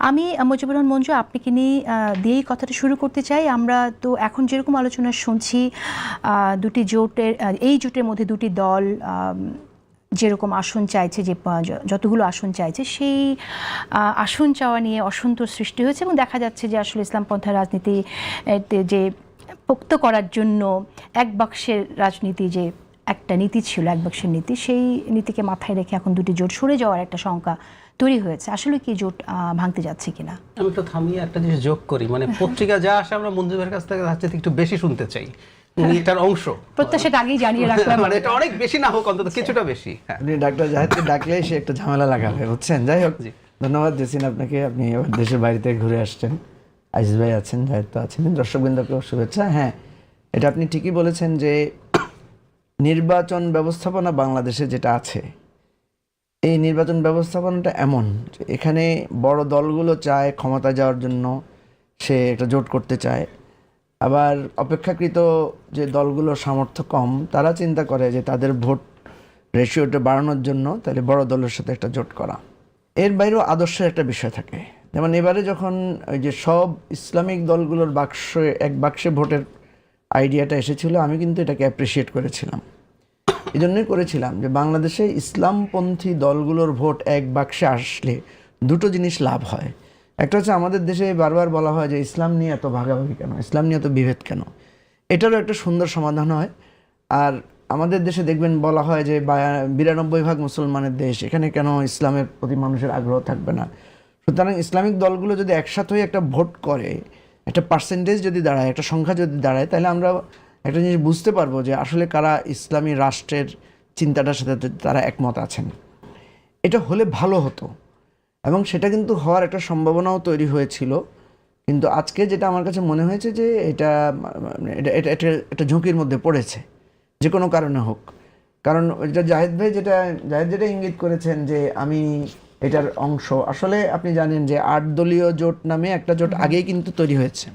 আমি মুজিবুর রহমান মঞ্জু আপনাকে নিয়ে দিয়েই কথাটা শুরু করতে চাই। আমরা তো এখন যেরকম আলোচনা শুনছি দুটি জোটের, এই জোটের মধ্যে দুটি দল যেরকম আসন চাইছে, যে যতগুলো আসন চাইছে, সেই আসন চাওয়া নিয়ে অসন্তোষ সৃষ্টি হয়েছে এবং দেখা যাচ্ছে যে আসলে ইসলামপন্থা রাজনীতি যে পোক্ত করার জন্য এক বাক্সের রাজনীতি, যে একটা নীতি ছিল এক বাক্সের নীতি, সেই নীতিকে মাথায় রেখে এখন দুটি জোট সরে যাওয়ার একটা শঙ্কা তৈরি হয়েছে। আসলে কি জোট ভাঙতে যাচ্ছে কিনা? আমি একটু থামিয়ে একটা জিনিস যোগ করি, মানে পত্রিকা যা আসে আমরা মঞ্জুবের কাছ থেকে হচ্ছে একটু বেশি শুনতে চাই, উনি এটার অংশ, প্রত্যাশাটা আগেই জানিয়ে রাখলাম, মানে এটা অনেক বেশি না হোক, অন্তত কিছুটা বেশি। আপনি ডাক্তার জাহেদকে ডাকলে সে একটা ঝামেলা লাগাবে, বুঝছেন। যাই হোক, ধন্যবাদ জেসিন আপনাকে, আপনি দেশের বাইরে থেকে ঘুরে আসছেন। আজিজ ভাই আছেন, জাহেদ তো আছেন, দর্শকবৃন্দকেও শুভেচ্ছা। হ্যাঁ, এটা আপনি ঠিকই বলেছেন যে নির্বাচন ব্যবস্থাপনা বাংলাদেশে যেটা আছে, এই নির্বাচন ব্যবস্থাপনাটা এমন যে এখানে বড় দলগুলো চায় ক্ষমতা যাওয়ার জন্য, সে একটা জোট করতে চায়। আবার অপেক্ষাকৃত যে দলগুলোর সামর্থ্য কম, তারা চিন্তা করে যে তাদের ভোট রেশিওটা বাড়ানোর জন্য তাহলে বড় দলের সাথে একটা জোট করা। এর বাইরেও আদর্শের একটা বিষয় থাকে। যেমন এবারে যখন ওই যে সব ইসলামিক দলগুলোর এক বাক্সে ভোটের আইডিয়াটা এসেছিল, আমি কিন্তু এটাকে অ্যাপ্রিসিয়েট করেছিলাম। এই জন্যই করেছিলাম যে বাংলাদেশে ইসলামপন্থী দলগুলোর ভোট এক বাক্সে আসলে দুটো জিনিস লাভ হয়। একটা হচ্ছে, আমাদের দেশে বারবার বলা হয় যে ইসলাম নিয়ে এত ভাগাভাগি কেন, ইসলাম নিয়ে এত বিভেদ কেন, এটারও একটা সুন্দর সমাধান হয়। আর আমাদের দেশে দেখবেন বলা হয় যে 92% মুসলমানের দেশ, এখানে কেন ইসলামের প্রতি মানুষের আগ্রহ থাকবে না। সুতরাং ইসলামিক দলগুলো যদি একসাথে হয়ে একটা ভোট করে, একটা পার্সেন্টেজ যদি দাঁড়ায়, একটা সংখ্যা যদি দাঁড়ায়, তাহলে আমরা একটা জিনিস বুঝতে পারবো যে আসলে কারা ইসলামী রাষ্ট্রের চিন্তাটার সাথে তারা একমত আছেন। এটা হলে ভালো হতো এবং সেটা কিন্তু হওয়ার একটা সম্ভাবনাও তৈরি হয়েছিল। কিন্তু আজকে যেটা আমার কাছে মনে হয়েছে যে এটা একটা ঝুঁকির মধ্যে পড়েছে, যে কোনো কারণে হোক। কারণ এটা জাহেদ যেটা ইঙ্গিত করেছেন যে আমি এটার অংশ, আসলে আপনি জানেন যে 8 দলীয় জোট নামে একটা জোট আগেই কিন্তু তৈরি হয়েছে।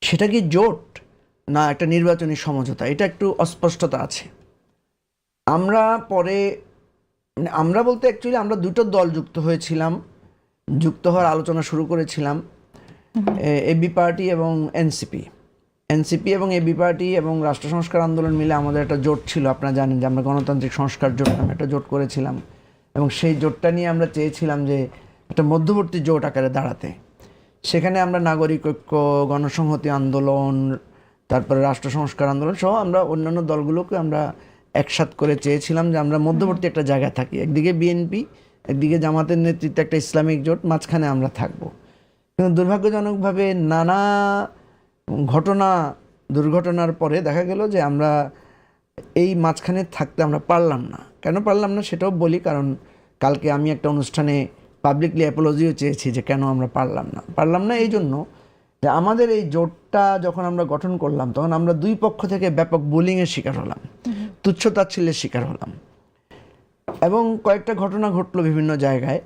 সেটা কি জোট না একটা নির্বাচনী সমঝোতা, এটা একটু অস্পষ্টতা আছে। আমরা পরে, আমরা বলতে অ্যাকচুয়ালি আমরা দুটো দল যুক্ত হয়েছিলাম, যুক্ত হওয়ার আলোচনা শুরু করেছিলাম, এবি পার্টি এবং এনসিপি এবং এবি পার্টি এবং রাষ্ট্র সংস্কার আন্দোলন মিলে আমাদের একটা জোট ছিল। আপনারা জানেন যে আমরা গণতান্ত্রিক সংস্কার জোট নামে একটা জোট করেছিলাম এবং সেই জোটটা নিয়ে আমরা চেয়েছিলাম যে একটা মধ্যবর্তী জোট আকারে দাঁড়াতে। সেখানে আমরা নাগরিক ঐক্য, গণসংহতি আন্দোলন, তারপরে রাষ্ট্র সংস্কার আন্দোলন সহ আমরা অন্যান্য দলগুলোকে আমরা একসাথ করে চেয়েছিলাম যে আমরা মধ্যবর্তী একটা জায়গায় থাকি, একদিকে বিএনপি, একদিকে জামাতের নেতৃত্বে একটা ইসলামিক জোট, মাঝখানে আমরা থাকব। কিন্তু দুর্ভাগ্যজনকভাবে নানা দুর্ঘটনার পরে দেখা গেল যে আমরা এই মাঝখানে থাকতে আমরা পারলাম না। কেন পারলাম না সেটাও বলি, কারণ কালকে আমি একটা অনুষ্ঠানে পাবলিকলি অ্যাপোলজিও চেয়েছি যে কেন আমরা পারলাম না এই জন্য যে আমাদের এই জোটটা যখন আমরা গঠন করলাম, তখন আমরা দুই পক্ষ থেকে ব্যাপক বুলিংয়ের শিকার হলাম, তুচ্ছ-তাচ্ছিল্যের শিকার হলাম এবং কয়েকটা ঘটনা ঘটলো বিভিন্ন জায়গায়।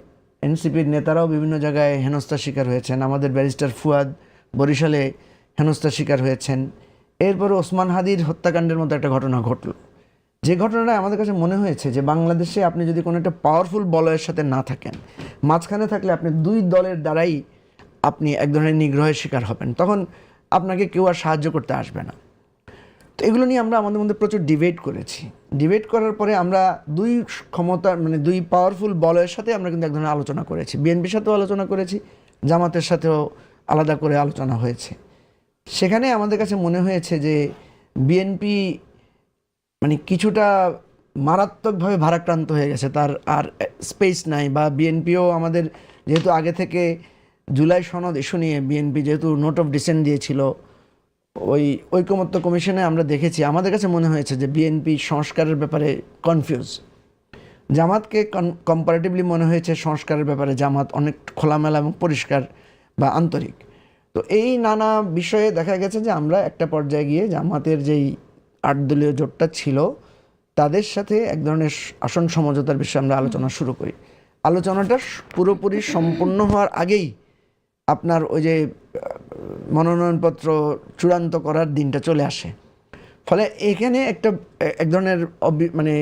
এনসিপির নেতারাও বিভিন্ন জায়গায় হেনস্থার শিকার হয়েছেন, আমাদের ব্যারিস্টার ফুয়াদ বরিশালে হেনস্থার শিকার হয়েছেন। এরপরে ওসমান হাদির হত্যাকাণ্ডের মতো একটা ঘটনা ঘটলো, যে ঘটনাটা আমাদের কাছে মনে হয়েছে যে বাংলাদেশে আপনি যদি কোনো একটা পাওয়ারফুল বলয়ের সাথে না থাকেন, মাঝখানে থাকলে আপনি দুই দলের দ্বারাই আপনি এক ধরনের নিগ্রহের শিকার হবেন, তখন আপনাকে কেউ আর সাহায্য করতে আসবে না। তো এগুলো নিয়ে আমরা আমাদের মধ্যে প্রচুর ডিবেট করেছি। ডিবেট করার পরে আমরা দুই পাওয়ারফুল বলয়ের সাথে আমরা কিন্তু এক ধরনের আলোচনা করেছি, বিএনপির সাথেও আলোচনা করেছি, জামাতের সাথেও আলাদা করে আলোচনা হয়েছে। সেখানে আমাদের কাছে মনে হয়েছে যে বিএনপি কিছুটা মারাত্মকভাবে ভারাক্রান্ত হয়ে গেছে, তার আর স্পেস নাই। বা বিএনপিও আমাদের, যেহেতু আগে থেকে জুলাই সনদ ইস্যু নিয়ে বিএনপি যেহেতু নোট অফ ডিসেন্ট দিয়েছিল, ওই ঐকমত্য কমিশনে আমরা দেখেছি, আমাদের কাছে মনে হয়েছে যে বিএনপি সংস্কারের ব্যাপারে কনফিউজ। জামাতকে কম্পারেটিভলি মনে হয়েছে সংস্কারের ব্যাপারে জামাত অনেক খোলামেলা এবং পরিষ্কার বা আন্তরিক। তো এই নানা বিষয়ে দেখা গেছে যে আমরা একটা পর্যায়ে গিয়ে জামাতের যেই 8 দলীয় জোটটা ছিল তাদের সাথে এক ধরনের আসন সমঝোতার বিষয়ে আমরা আলোচনা শুরু করি। আলোচনাটা পুরোপুরি সম্পূর্ণ হওয়ার আগেই আপনার ওই যে মনোনয়নপত্র চূড়ান্ত করার দিনটা চলে আসে। ফলে এখানে এক ধরনের মানে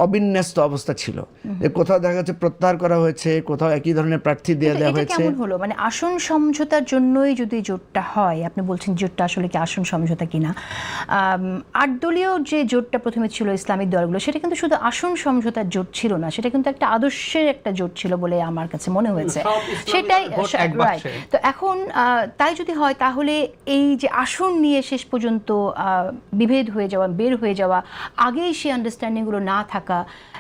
অবিন্যস্ত অবস্থা ছিল, যে কোথাও দেখা যাচ্ছে প্রত্যাহার করা হয়েছে, কোথাও একই ধরনের প্রার্থী দেওয়া এটা হয়েছে। কেমন হলো? মানে আসন সমঝোতার জন্যই যদি জোটটা হয়, আপনি বলছেন জোটটা আসলে কি আসন সমঝোতা কিনা? 8 দলীয় যে জোটটা প্রথমে ছিল ইসলামিক দলগুলো, সেটা কিন্তু শুধু আসন সমঝোতার জোট ছিল না, সেটা কিন্তু একটা আদর্শের একটা জোট ছিল বলে আমার কাছে মনে হয়েছে। সব ইসলামী সেটাই ভোট এক রাইট। বাক্সে। তো এখন তাই যদি হয়, তাহলে এই যে আসন নিয়ে শেষ পর্যন্ত বিভেদ হয়ে যাওয়া, বের হয়ে যাওয়া, আগেই সেই আন্ডারস্ট্যান্ডিংগুলো না থাকা,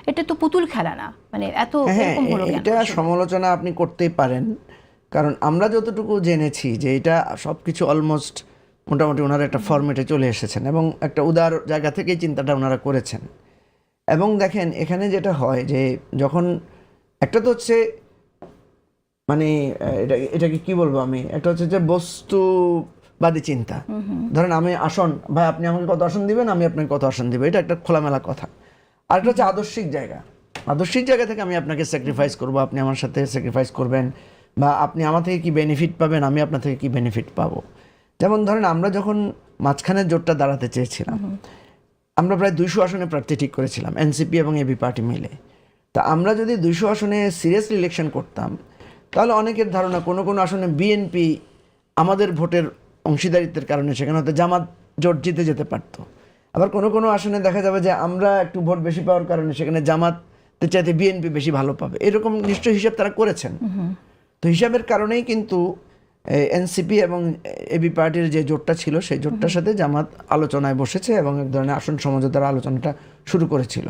এটা তো পুতুল খেলা না? মানে এত হ্যাঁ, এরকম হলো কেন? এটা সমালোচনা আপনি করতেই পারেন, কারণ আমরা যতটুকু জেনেছি যে এটা সবকিছু অলমোস্ট মোটামুটি ওনারা একটা ফরম্যাটে চলে এসেছেন এবং একটা উদার জায়গা থেকেই চিন্তাটা ওনারা করেছেন। এবং দেখেন এখানে যেটা হয় যে যখন একটা তো হচ্ছে মানে এটাকে কি বলবো আমি, একটা হচ্ছে যে বস্তুবাদী চিন্তা। ধরেন আমি আসন, ভাই আপনি আমাকে কত আসন দিবেন, আমি আপনাকে কত আসন দিব, এটা একটা খোলামেলা কথা। আর একটা হচ্ছে আদর্শিক জায়গা। আদর্শিক জায়গা থেকে আমি আপনাকে স্যাক্রিফাইস করবো, আপনি আমার সাথে স্যাক্রিফাইস করবেন, বা আপনি আমার থেকে কি বেনিফিট পাবেন, আমি আপনার থেকে কি বেনিফিট পাবো। যেমন ধরেন আমরা যখন মাঝখানের জোটটা দাঁড়াতে চেয়েছিলাম, আমরা প্রায় 200 আসনে প্রার্থী ঠিক করেছিলাম, এনসিপি এবং এবি পার্টি মিলে। তা আমরা যদি 200 আসনে সিরিয়াসলি ইলেকশন করতাম, তাহলে অনেকের ধারণা কোনো কোনো আসনে বিএনপি আমাদের ভোটের অংশীদারিত্বের কারণে সেখানে হয়তো জামাত জোট জিতে যেতে পারতো। আবার কোনো কোনো আসনে দেখা যাবে যে আমরা একটু ভোট বেশি পাওয়ার কারণে সেখানে জামাতের চাইতে বিএনপি বেশি ভালো পাবে, এরকম নিশ্চয়ই হিসাব তারা করেছেন। তো হিসাবের কারণেই কিন্তু এনসিপি এবং এবি পার্টির যে জোটটা ছিল সেই জোটটার সাথে জামাত আলোচনায় বসেছে এবং এক ধরনের আসন সমঝোতার আলোচনাটা শুরু করেছিল।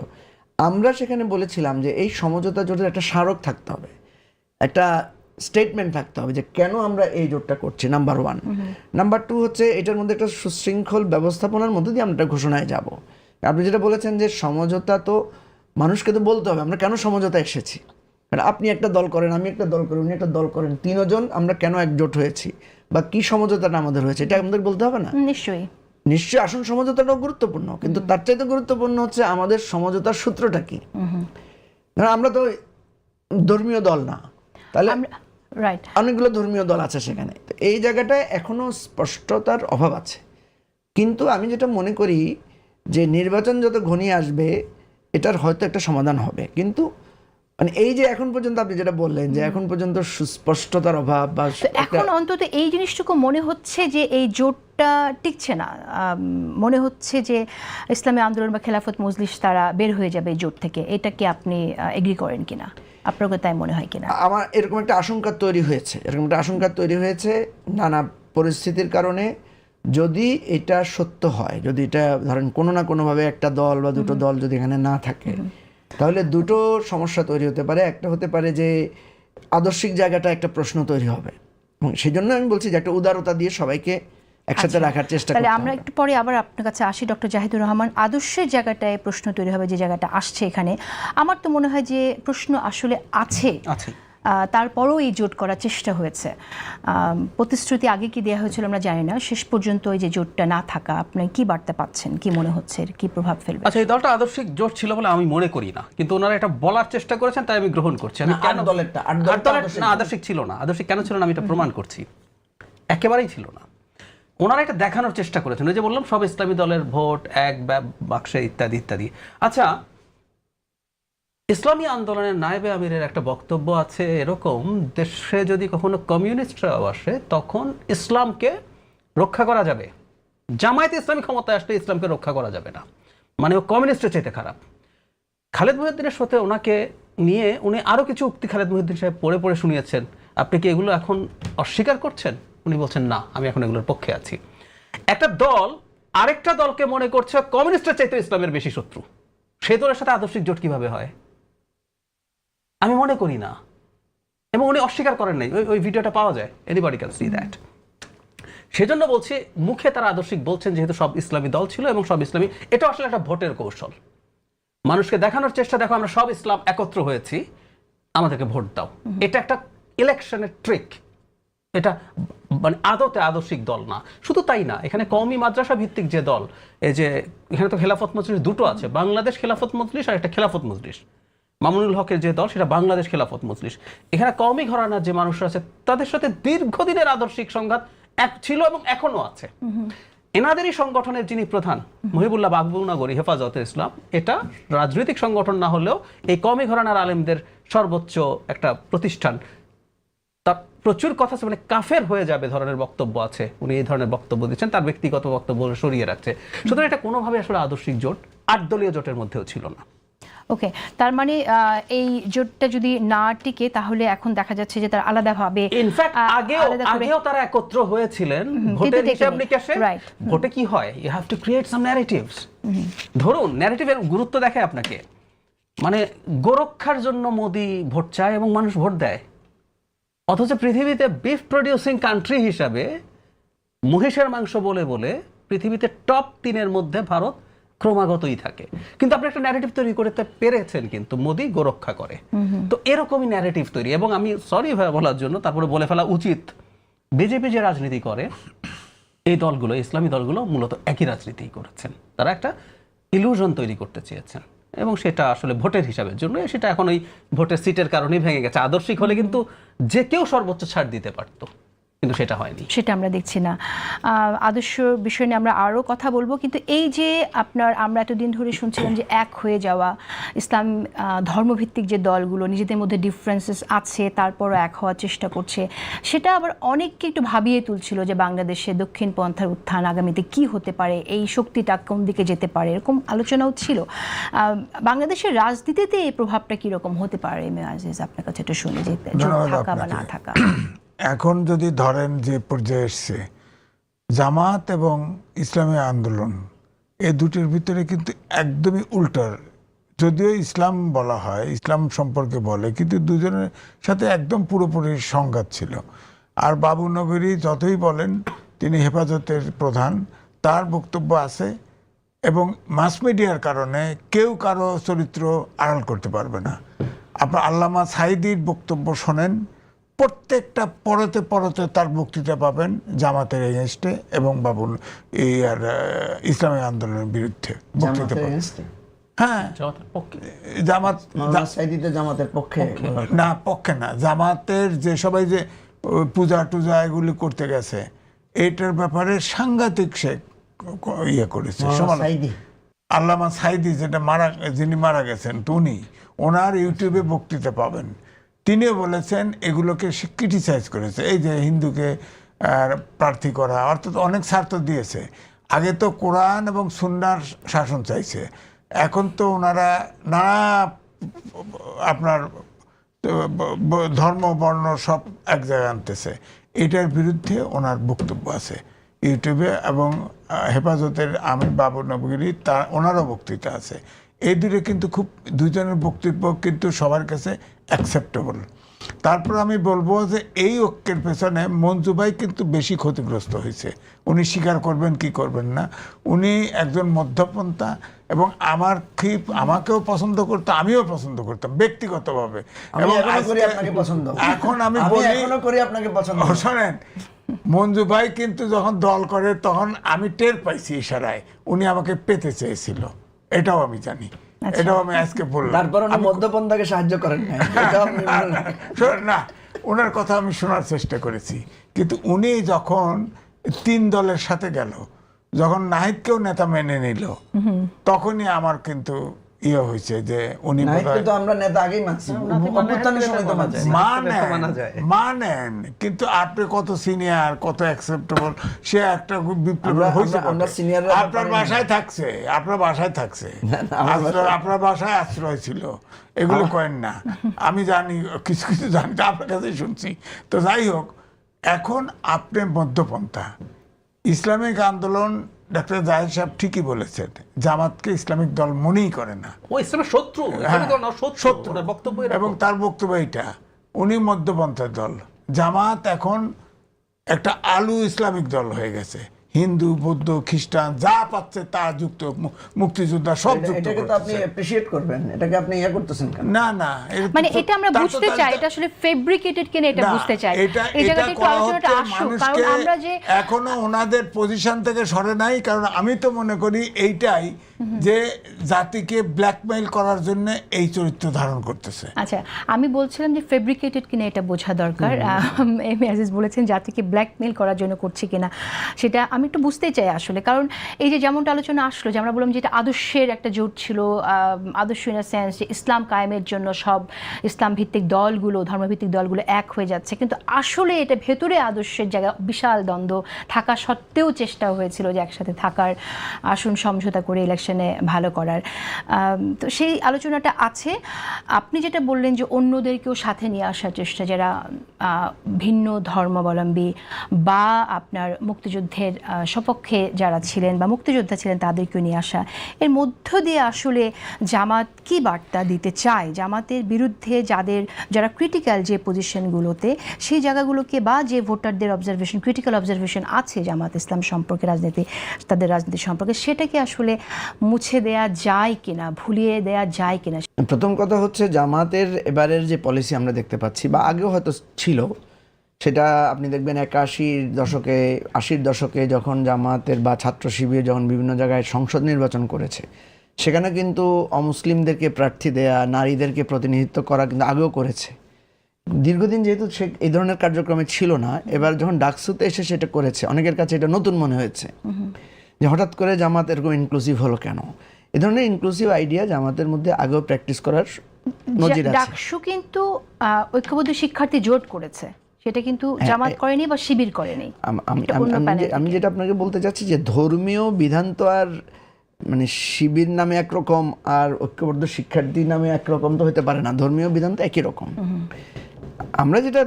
আমরা সেখানে বলেছিলাম যে এই সমঝোতা জোটের একটা স্মারক থাকতে হবে, একটা স্টেটমেন্ট থাকতে হবে যে কেন আমরা এই জোটটা করছি, নাম্বার 1। নাম্বার 2 হচ্ছে এটার মধ্যে একটা সুশৃঙ্খল ব্যবস্থাপনার মধ্যে দিয়ে আমরা একটা ঘোষণায় যাব। আপনি যেটা বলেছেন যে সমঝোতা, তো মানুষকে তো বলতে হবে আমরা কেন সমঝোতা এসেছি। আপনি একটা দল করেন, আমি একটা দল করি, উনি একটা দল করেন, 3 জন আমরা কেন একজোট হয়েছি বা কি সমঝোতাটা আমাদের হয়েছে, এটা আমাদের বলতে হবে না? নিশ্চয়ই নিশ্চয়ই আসন সমঝোতাটাও গুরুত্বপূর্ণ, কিন্তু তার চাইতে গুরুত্বপূর্ণ হচ্ছে আমাদের সমঝোতার সূত্রটা কি। আমরা তো ধর্মীয় দল না, তাহলে রাইট, অনেকগুলো ধর্মীয় দল আছে সেখানে। তো এই জায়গাটায় এখনো স্পষ্টতার অভাব আছে। কিন্তু আমি যেটা মনে করি যে নির্বাচন যত ঘনিয়ে আসবে এটার হয়তো একটা সমাধান হবে। কিন্তু মানে এই যে এখন পর্যন্ত আপনি যেটা বললেন যে এখন পর্যন্ত সুস্পষ্টতার অভাব, বা এখন অন্তত এই জিনিসটুকু মনে হচ্ছে যে এই জোটটা টিকছে না। মনে হচ্ছে যে ইসলামী আন্দোলন বা খেলাফত মজলিস তারা বের হয়ে যাবে এই জোট থেকে। এটা কি আপনি এগ্রি করেন কিনা? আপনার তাই মনে হয় কিনা? আমার এরকম একটা আশঙ্কা তৈরি হয়েছে, নানা পরিস্থিতির কারণে। যদি এটা সত্য হয়, যদি এটা ধরেন কোনো না কোনোভাবে একটা দল বা দুটো দল যদি এখানে না থাকে, তাহলে দুটো সমস্যা তৈরি হতে পারে। একটা হতে পারে যে আদর্শিক জায়গাটা একটা প্রশ্ন তৈরি হবে, এবং সেই জন্য আমি বলছি যে একটা উদারতা দিয়ে সবাইকে একসাথে রাখার চেষ্টা করতে হবে। তাহলে আমরা একটু পরে আবার আপনার কাছে আসি ডক্টর জাহিদুর রহমান। আদর্শের জায়গাটায় প্রশ্ন তৈরি হবে, যে জায়গাটা আসছে এখানে, আমার তো মনে হয় যে প্রশ্ন আসলে আছে। তারপরও এই জোট করার চেষ্টা হয়েছে। প্রতিশ্রুতি আগে কি দেওয়া হয়েছিল আমরা জানি না, শেষ পর্যন্ত এই যে জোটটা না থাকা, আপনি কি বার্তা পাচ্ছেন, কি মনে হচ্ছে, কি প্রভাব ফেলবে? আচ্ছা, এই দলটা আদর্শিক জোট ছিল বলে আমি মনে করি না, কিন্তু ওনারা এটা বলার চেষ্টা করেছেন, তাই আমি গ্রহণ করছি। আমি কেন আদর্শিক ছিল না, আদর্শিক কেন ছিল না আমি এটা প্রমাণ করছি। একেবারেই ছিল না। ওনারা এটা দেখানোর চেষ্টা করেছেন, ওই যে বললাম সব ইসলামী দলের ভোট এক বাক্সে ইত্যাদি ইত্যাদি। আচ্ছা, ইসলামী আন্দোলনের নায়েবে আমিরের একটা বক্তব্য আছে এরকম, দেশে যদি কখনো কমিউনিস্টরাও আসে তখন ইসলামকে রক্ষা করা যাবে, জামায়াতে ইসলামী ক্ষমতায় আসলে ইসলামকে রক্ষা করা যাবে না, মানে ও কমিউনিস্টের চাইতে খারাপ। খালেদ মহিউদ্দিনের সাথে ওনাকে নিয়ে উনি আরও কিছু উক্তি খালেদ মহিউদ্দিন সাহেব পড়ে পড়ে শুনিয়েছেন। আপনি কি এগুলো এখন অস্বীকার করছেন? উনি বলছেন না, আমি এখন এগুলোর পক্ষে আছি। একটা দল আরেকটা দলকে মনে করছে কমিউনিস্টের চাইতে ইসলামের বেশি শত্রু, সে দলের সাথে আদর্শিক জোট কিভাবে হয়? আমি মনে করি না, এবং উনি অস্বীকার করেন নাই। ওই ভিডিওটা পাওয়া যায়, এনিবডি ক্যান সি দ্যাট। সেজন্য বলছি, মুখে তারা আদর্শিক বলছেন যেহেতু সব ইসলামী দল ছিল এবং সব ইসলামী, এটা আসলে একটা ভোটের কৌশল, মানুষকে দেখানোর চেষ্টা, দেখো আমরা সব ইসলাম একত্র হয়েছি, আমাদেরকে ভোট দাও। এটা একটা ইলেকশনের ট্রিক, এটা মানে আদতে আদর্শিক দল না। শুধু তাই না, এখানে কওমি মাদ্রাসা ভিত্তিক যে দল, এই যে এখানে তো খেলাফত মজলিস দুটো আছে, বাংলাদেশ খেলাফত মজলিস আর একটা খেলাফত মজলিস। মামুনুল হকের যে দল সেটা বাংলাদেশ খেলাফত মজলিস। এখানে কওমি ঘরানার যে মানুষরা আছে তাদের সাথে দীর্ঘদিনের আদর্শিক সংঘাত ছিল এবং এখনো আছে। এনাদেরই সংগঠনের যিনি প্রধান মহিবুল্লাহ বাবুনগরী হেফাজতে ইসলাম, এটা রাজনৈতিক সংগঠন না হলেও এই কওমি ঘরানার আলেমদের সর্বোচ্চ একটা প্রতিষ্ঠান। তার প্রচুর কথা আছে, মানে কাফের হয়ে যাবে ধরনের বক্তব্য আছে, উনি এই ধরনের বক্তব্য দিচ্ছেন, তার ব্যক্তিগত বক্তব্য সরিয়ে রাখছে। সুতরাং এটা কোনোভাবে আসলে আদর্শিক জোট 8 দলীয় জোটের মধ্যেও ছিল না। ওকে, তার মানে এই জোটটা যদি না টিকে তাহলে এখন দেখা যাচ্ছে যে তারা আলাদাভাবে ইনফ্যাক্ট আগেও তারা একত্র হয়েছিলেন ভোটের হিসাব নিকাশে। ভোটে কি হয়, you have to create some narratives. ধরুন ন্যারেটিভের গুরুত্ব দেখে আপনাকে, মানে গোরক্ষার জন্য মোদি ভোট চায় এবং মানুষ ভোট দেয়, অথচ পৃথিবীতে বিফ প্রডিউসিং কান্ট্রি হিসাবে মহিষের মাংস বলে বলে পৃথিবীতে টপ 3-এর মধ্যে ভারত ক্রমাগতই থাকে। কিন্তু আপনি একটা ন্যারেটিভ তৈরি করতে পেরেছেন, কিন্তু মোদি গোরক্ষা করে। তো এরকমই ন্যারেটিভ তৈরি, এবং আমি সরি ভাই বলার জন্য তারপরে বলে ফেলা উচিত, বিজেপি যে রাজনীতি করে এই দলগুলো, ইসলামী দলগুলো মূলত একই রাজনীতি করেছেন। তারা একটা ইলুশন তৈরি করতে চেয়েছেন এবং সেটা আসলে ভোটের হিসাবের জন্য, সেটা এখন ওই ভোটের সিটের কারণেই ভেঙে গেছে। আদর্শিক হলে কিন্তু যে কেউ সর্বোচ্চ ছাড় দিতে পারতো, কিন্তু সেটা হয়নি, সেটা আমরা দেখছি না। আদর্শ বিষয় নিয়ে আমরা আরও কথা বলবো, কিন্তু এই যে আমরা এতদিন ধরে শুনছিলাম যে এক হয়ে যাওয়া ইসলাম ধর্মভিত্তিক যে দলগুলো নিজেদের মধ্যে ডিফারেন্সেস আছে তারপরও এক হওয়ার চেষ্টা করছে, সেটা আবার অনেককে একটু ভাবিয়ে তুলছিল যে বাংলাদেশে দক্ষিণ পন্থার উত্থান আগামীতে কি হতে পারে, এই শক্তিটা কোন দিকে যেতে পারে, এরকম আলোচনাও ছিল। বাংলাদেশের রাজনীতিতে এই প্রভাবটা কীরকম হতে পারে, আজিজ আপনার কাছে একটু শুনি, যে থাকা বা না থাকা। এখন যদি ধরেন যে পর্যায়ে এসছে জামাত এবং ইসলামী আন্দোলন, এই দুটির ভিতরে কিন্তু একদমই উল্টার। যদিও ইসলাম বলা হয়, ইসলাম সম্পর্কে বলে, কিন্তু দুজনের সাথে একদম পুরোপুরি সংঘাত ছিল। আর বাবু নগরী যতই বলেন তিনি হেফাজতের প্রধান, তার বক্তব্য আছে এবং মাস মিডিয়ার কারণে কেউ কারো চরিত্র আড়াল করতে পারবে না। আপনার আল্লামা সাঈদীর বক্তব্য শোনেন, প্রত্যেকটা পরতে পরতে তার বক্তৃতা পাবেন জামাতের এগেনস্টে এবং বাবুল এই আর ইসলামী আন্দোলনের বিরুদ্ধে বক্তৃতা পাবেন। হ্যাঁ, জামাতের পক্ষে না, পক্ষে না, জামাতের যে সবাই যে পূজা টুজা এগুলি করতে গেছে এটার ব্যাপারে সাংঘাতিক সে ইয়ে করেছে। আল্লামা সাঈদী যিনি মারা গেছেন, উনি ওনার ইউটিউবে বক্তৃতা পাবেন। তিনিও বলেছেন এগুলোকে সে ক্রিটিসাইজ করেছে, এই যে হিন্দুকে প্রার্থী করা, অর্থাৎ অনেক স্বার্থ দিয়েছে। আগে তো কোরআন এবং সুন্নাহর শাসন চাইছে, এখন তো ওনারা নানা আপনার ধর্ম বর্ণ সব এক জায়গায় আনতেছে। এটার বিরুদ্ধে ওনার বক্তব্য আছে ইউটিউবে, এবং হেফাজতের আমির বাবু নবগিরি ওনারও বক্তৃতা আছে। এই দুটো কিন্তু খুব দুজনের বক্তব্য কিন্তু সবার কাছে অ্যাকসেপ্টেবল। তারপর আমি বলবো যে এই ঐক্যের পেছনে মঞ্জু ভাই কিন্তু বেশি ক্ষতিগ্রস্ত হয়েছে। উনি স্বীকার করবেন কি করবেন না, উনি একজন মধ্যপন্থা এবং আমাকেও পছন্দ করতো, আমিও পছন্দ করতাম ব্যক্তিগতভাবে। এবং এখন আমি বলি শোনেন, মঞ্জু ভাই কিন্তু যখন দল করে তখন আমি টের পাইছি ইশারায় উনি আমাকে পেতে চেয়েছিল, এটাও আমি জানি, এটাও আমি আজকে বললাম। তারপর উনি মধ্যপন্থাকে সাহায্য করেন না, ওনার কথা আমি শোনার চেষ্টা করেছি, কিন্তু উনি যখন 3 দলের সাথে গেল, যখন নাহিদকেও নেতা মেনে নিল, তখনই আমার কিন্তু ইয়ে হয়েছে যে উনি মানেন, কিন্তু আপনি কত সিনিয়র, কত অ্যাকসেপ্টেবল, সে একটা আপনার বাসায় থাকছে, আপনার বাসায় আশ্রয় ছিল, এগুলো করেন না। আমি জানি, কিছু কিছু জানি, আপনার কাছে শুনছি। তো যাই হোক, এখন আপনি মধ্যপন্থা ইসলামিক আন্দোলন, ডাক্তার জাহিদ সাহেব ঠিকই বলেছেন, জামাতকে ইসলামিক দল মনেই করে না, ও ইসলামের শত্রু, এবং তার বক্তব্য এইটা, উনি মধ্যপন্থার দল। জামাত এখন একটা আলু ইসলামিক দল হয়ে গেছে, হিন্দু বৌদ্ধ খ্রিস্টান যা পাচ্ছে তা যুক্ত, মুক্তিযোদ্ধা সব যুক্ত। এটাকে তো আপনি অ্যাপ্রিশিয়েট করবেন, এটাকে আপনি ইয়া করতেছেন কেন? না না, মানে এটা আমরা বুঝতে চাই, এটা আসলে ফেব্রিকেটেড কিনা এটা বুঝতে চাই। এই জায়গাতে একটু আলোচনাটা আসুক, কারণ আমরা যে এখনো ওনাদের পজিশন থেকে সরে নাই। কারণ আমি তো মনে করি এইটাই যে জাতিকে ব্ল্যাকমেইল করার জন্য এই চরিত্র ধারণ করতেছে। আচ্ছা, আমি বলছিলাম যে ফেব্রিকেটেড কিনা এটা বোঝা দরকার। এম এ আজিজ বলেছেন জাতিকে ব্ল্যাকমেইল করার জন্য করছে কিনা, সেটা আমি আমি একটু বুঝতে চাই আসলে, কারণ এই যে যেমনটা আলোচনা আসলো যে আমরা বললাম যে এটা আদর্শের একটা জোট ছিল, আদর্শ ইন আ সেন্স যে ইসলাম কায়েমের জন্য সব ইসলাম ভিত্তিক দলগুলো, ধর্মভিত্তিক দলগুলো এক হয়ে যাচ্ছে, কিন্তু আসলে এটা ভেতরে আদর্শের জায়গায় বিশাল দ্বন্দ্ব থাকা সত্ত্বেও চেষ্টা হয়েছিল যে একসাথে থাকার, আসন সমঝোতা করে ইলেকশনে ভালো করার। তো সেই আলোচনাটা আছে। আপনি যেটা বললেন যে অন্যদেরকেও সাথে নিয়ে আসার চেষ্টা, যারা ভিন্ন ধর্মাবলম্বী বা আপনার মুক্তিযুদ্ধের সপক্ষে যারা ছিলেন বা মুক্তিযোদ্ধা ছিলেন তাদেরকেও নিয়ে আসা, এর মধ্য দিয়ে আসলে জামাত কি বার্তা দিতে চায়? জামাতের বিরুদ্ধে যারা ক্রিটিক্যাল যে পজিশনগুলোতে, সেই জায়গাগুলোকে বা যে ভোটারদের অবজারভেশন, ক্রিটিক্যাল অবজারভেশন আছে জামাত ইসলাম সম্পর্কে, তাদের রাজনীতি সম্পর্কে, সেটাকে আসলে মুছে দেয়া যায় কিনা, ভুলিয়ে দেয়া যায় কিনা? প্রথম কথা হচ্ছে জামাতের এবারের যে পলিসি আমরা দেখতে পাচ্ছি বা আগেও হয়তো ছিল, সেটা আপনি দেখবেন 80-র দশকে যখন জামাতের বা ছাত্র শিবির যখন বিভিন্ন জায়গায় সংসদ নির্বাচন করেছে, সেখানে কিন্তু অমুসলিমদেরকে প্রার্থী দেয়া, নারীদেরকে প্রতিনিধিত্ব করা কিন্তু আগেও করেছে। দীর্ঘদিন যেহেতু সে এই ধরনের কার্যক্রমে ছিল না, এবার যখন ডাকসুতে এসে সেটা করেছে, অনেকের কাছে এটা নতুন মনে হয়েছে যে হঠাৎ করে জামাত এরকম ইনক্লুসিভ হলো কেন। এ ধরনের ইনক্লুসিভ আইডিয়া জামাতের মধ্যে আগেও প্র্যাকটিস করার নজির আছে। ডাকসু কিন্তু ঐক্যবদ্ধ শিক্ষার্থী জোট করেছে, সেটা কিন্তু জামাত করেনি বা শিবির করেনি। আমি যেটা আপনাকে বলতে চাচ্ছি যে ধর্মীয় বিধান তো আর মানে শিবির নামে একরকম আর ঐক্যবদ্ধ শিক্ষার্থী নামে একরকম তো হতে পারে না, ধর্মীয় বিধান তো একই রকম। আমরা যেটা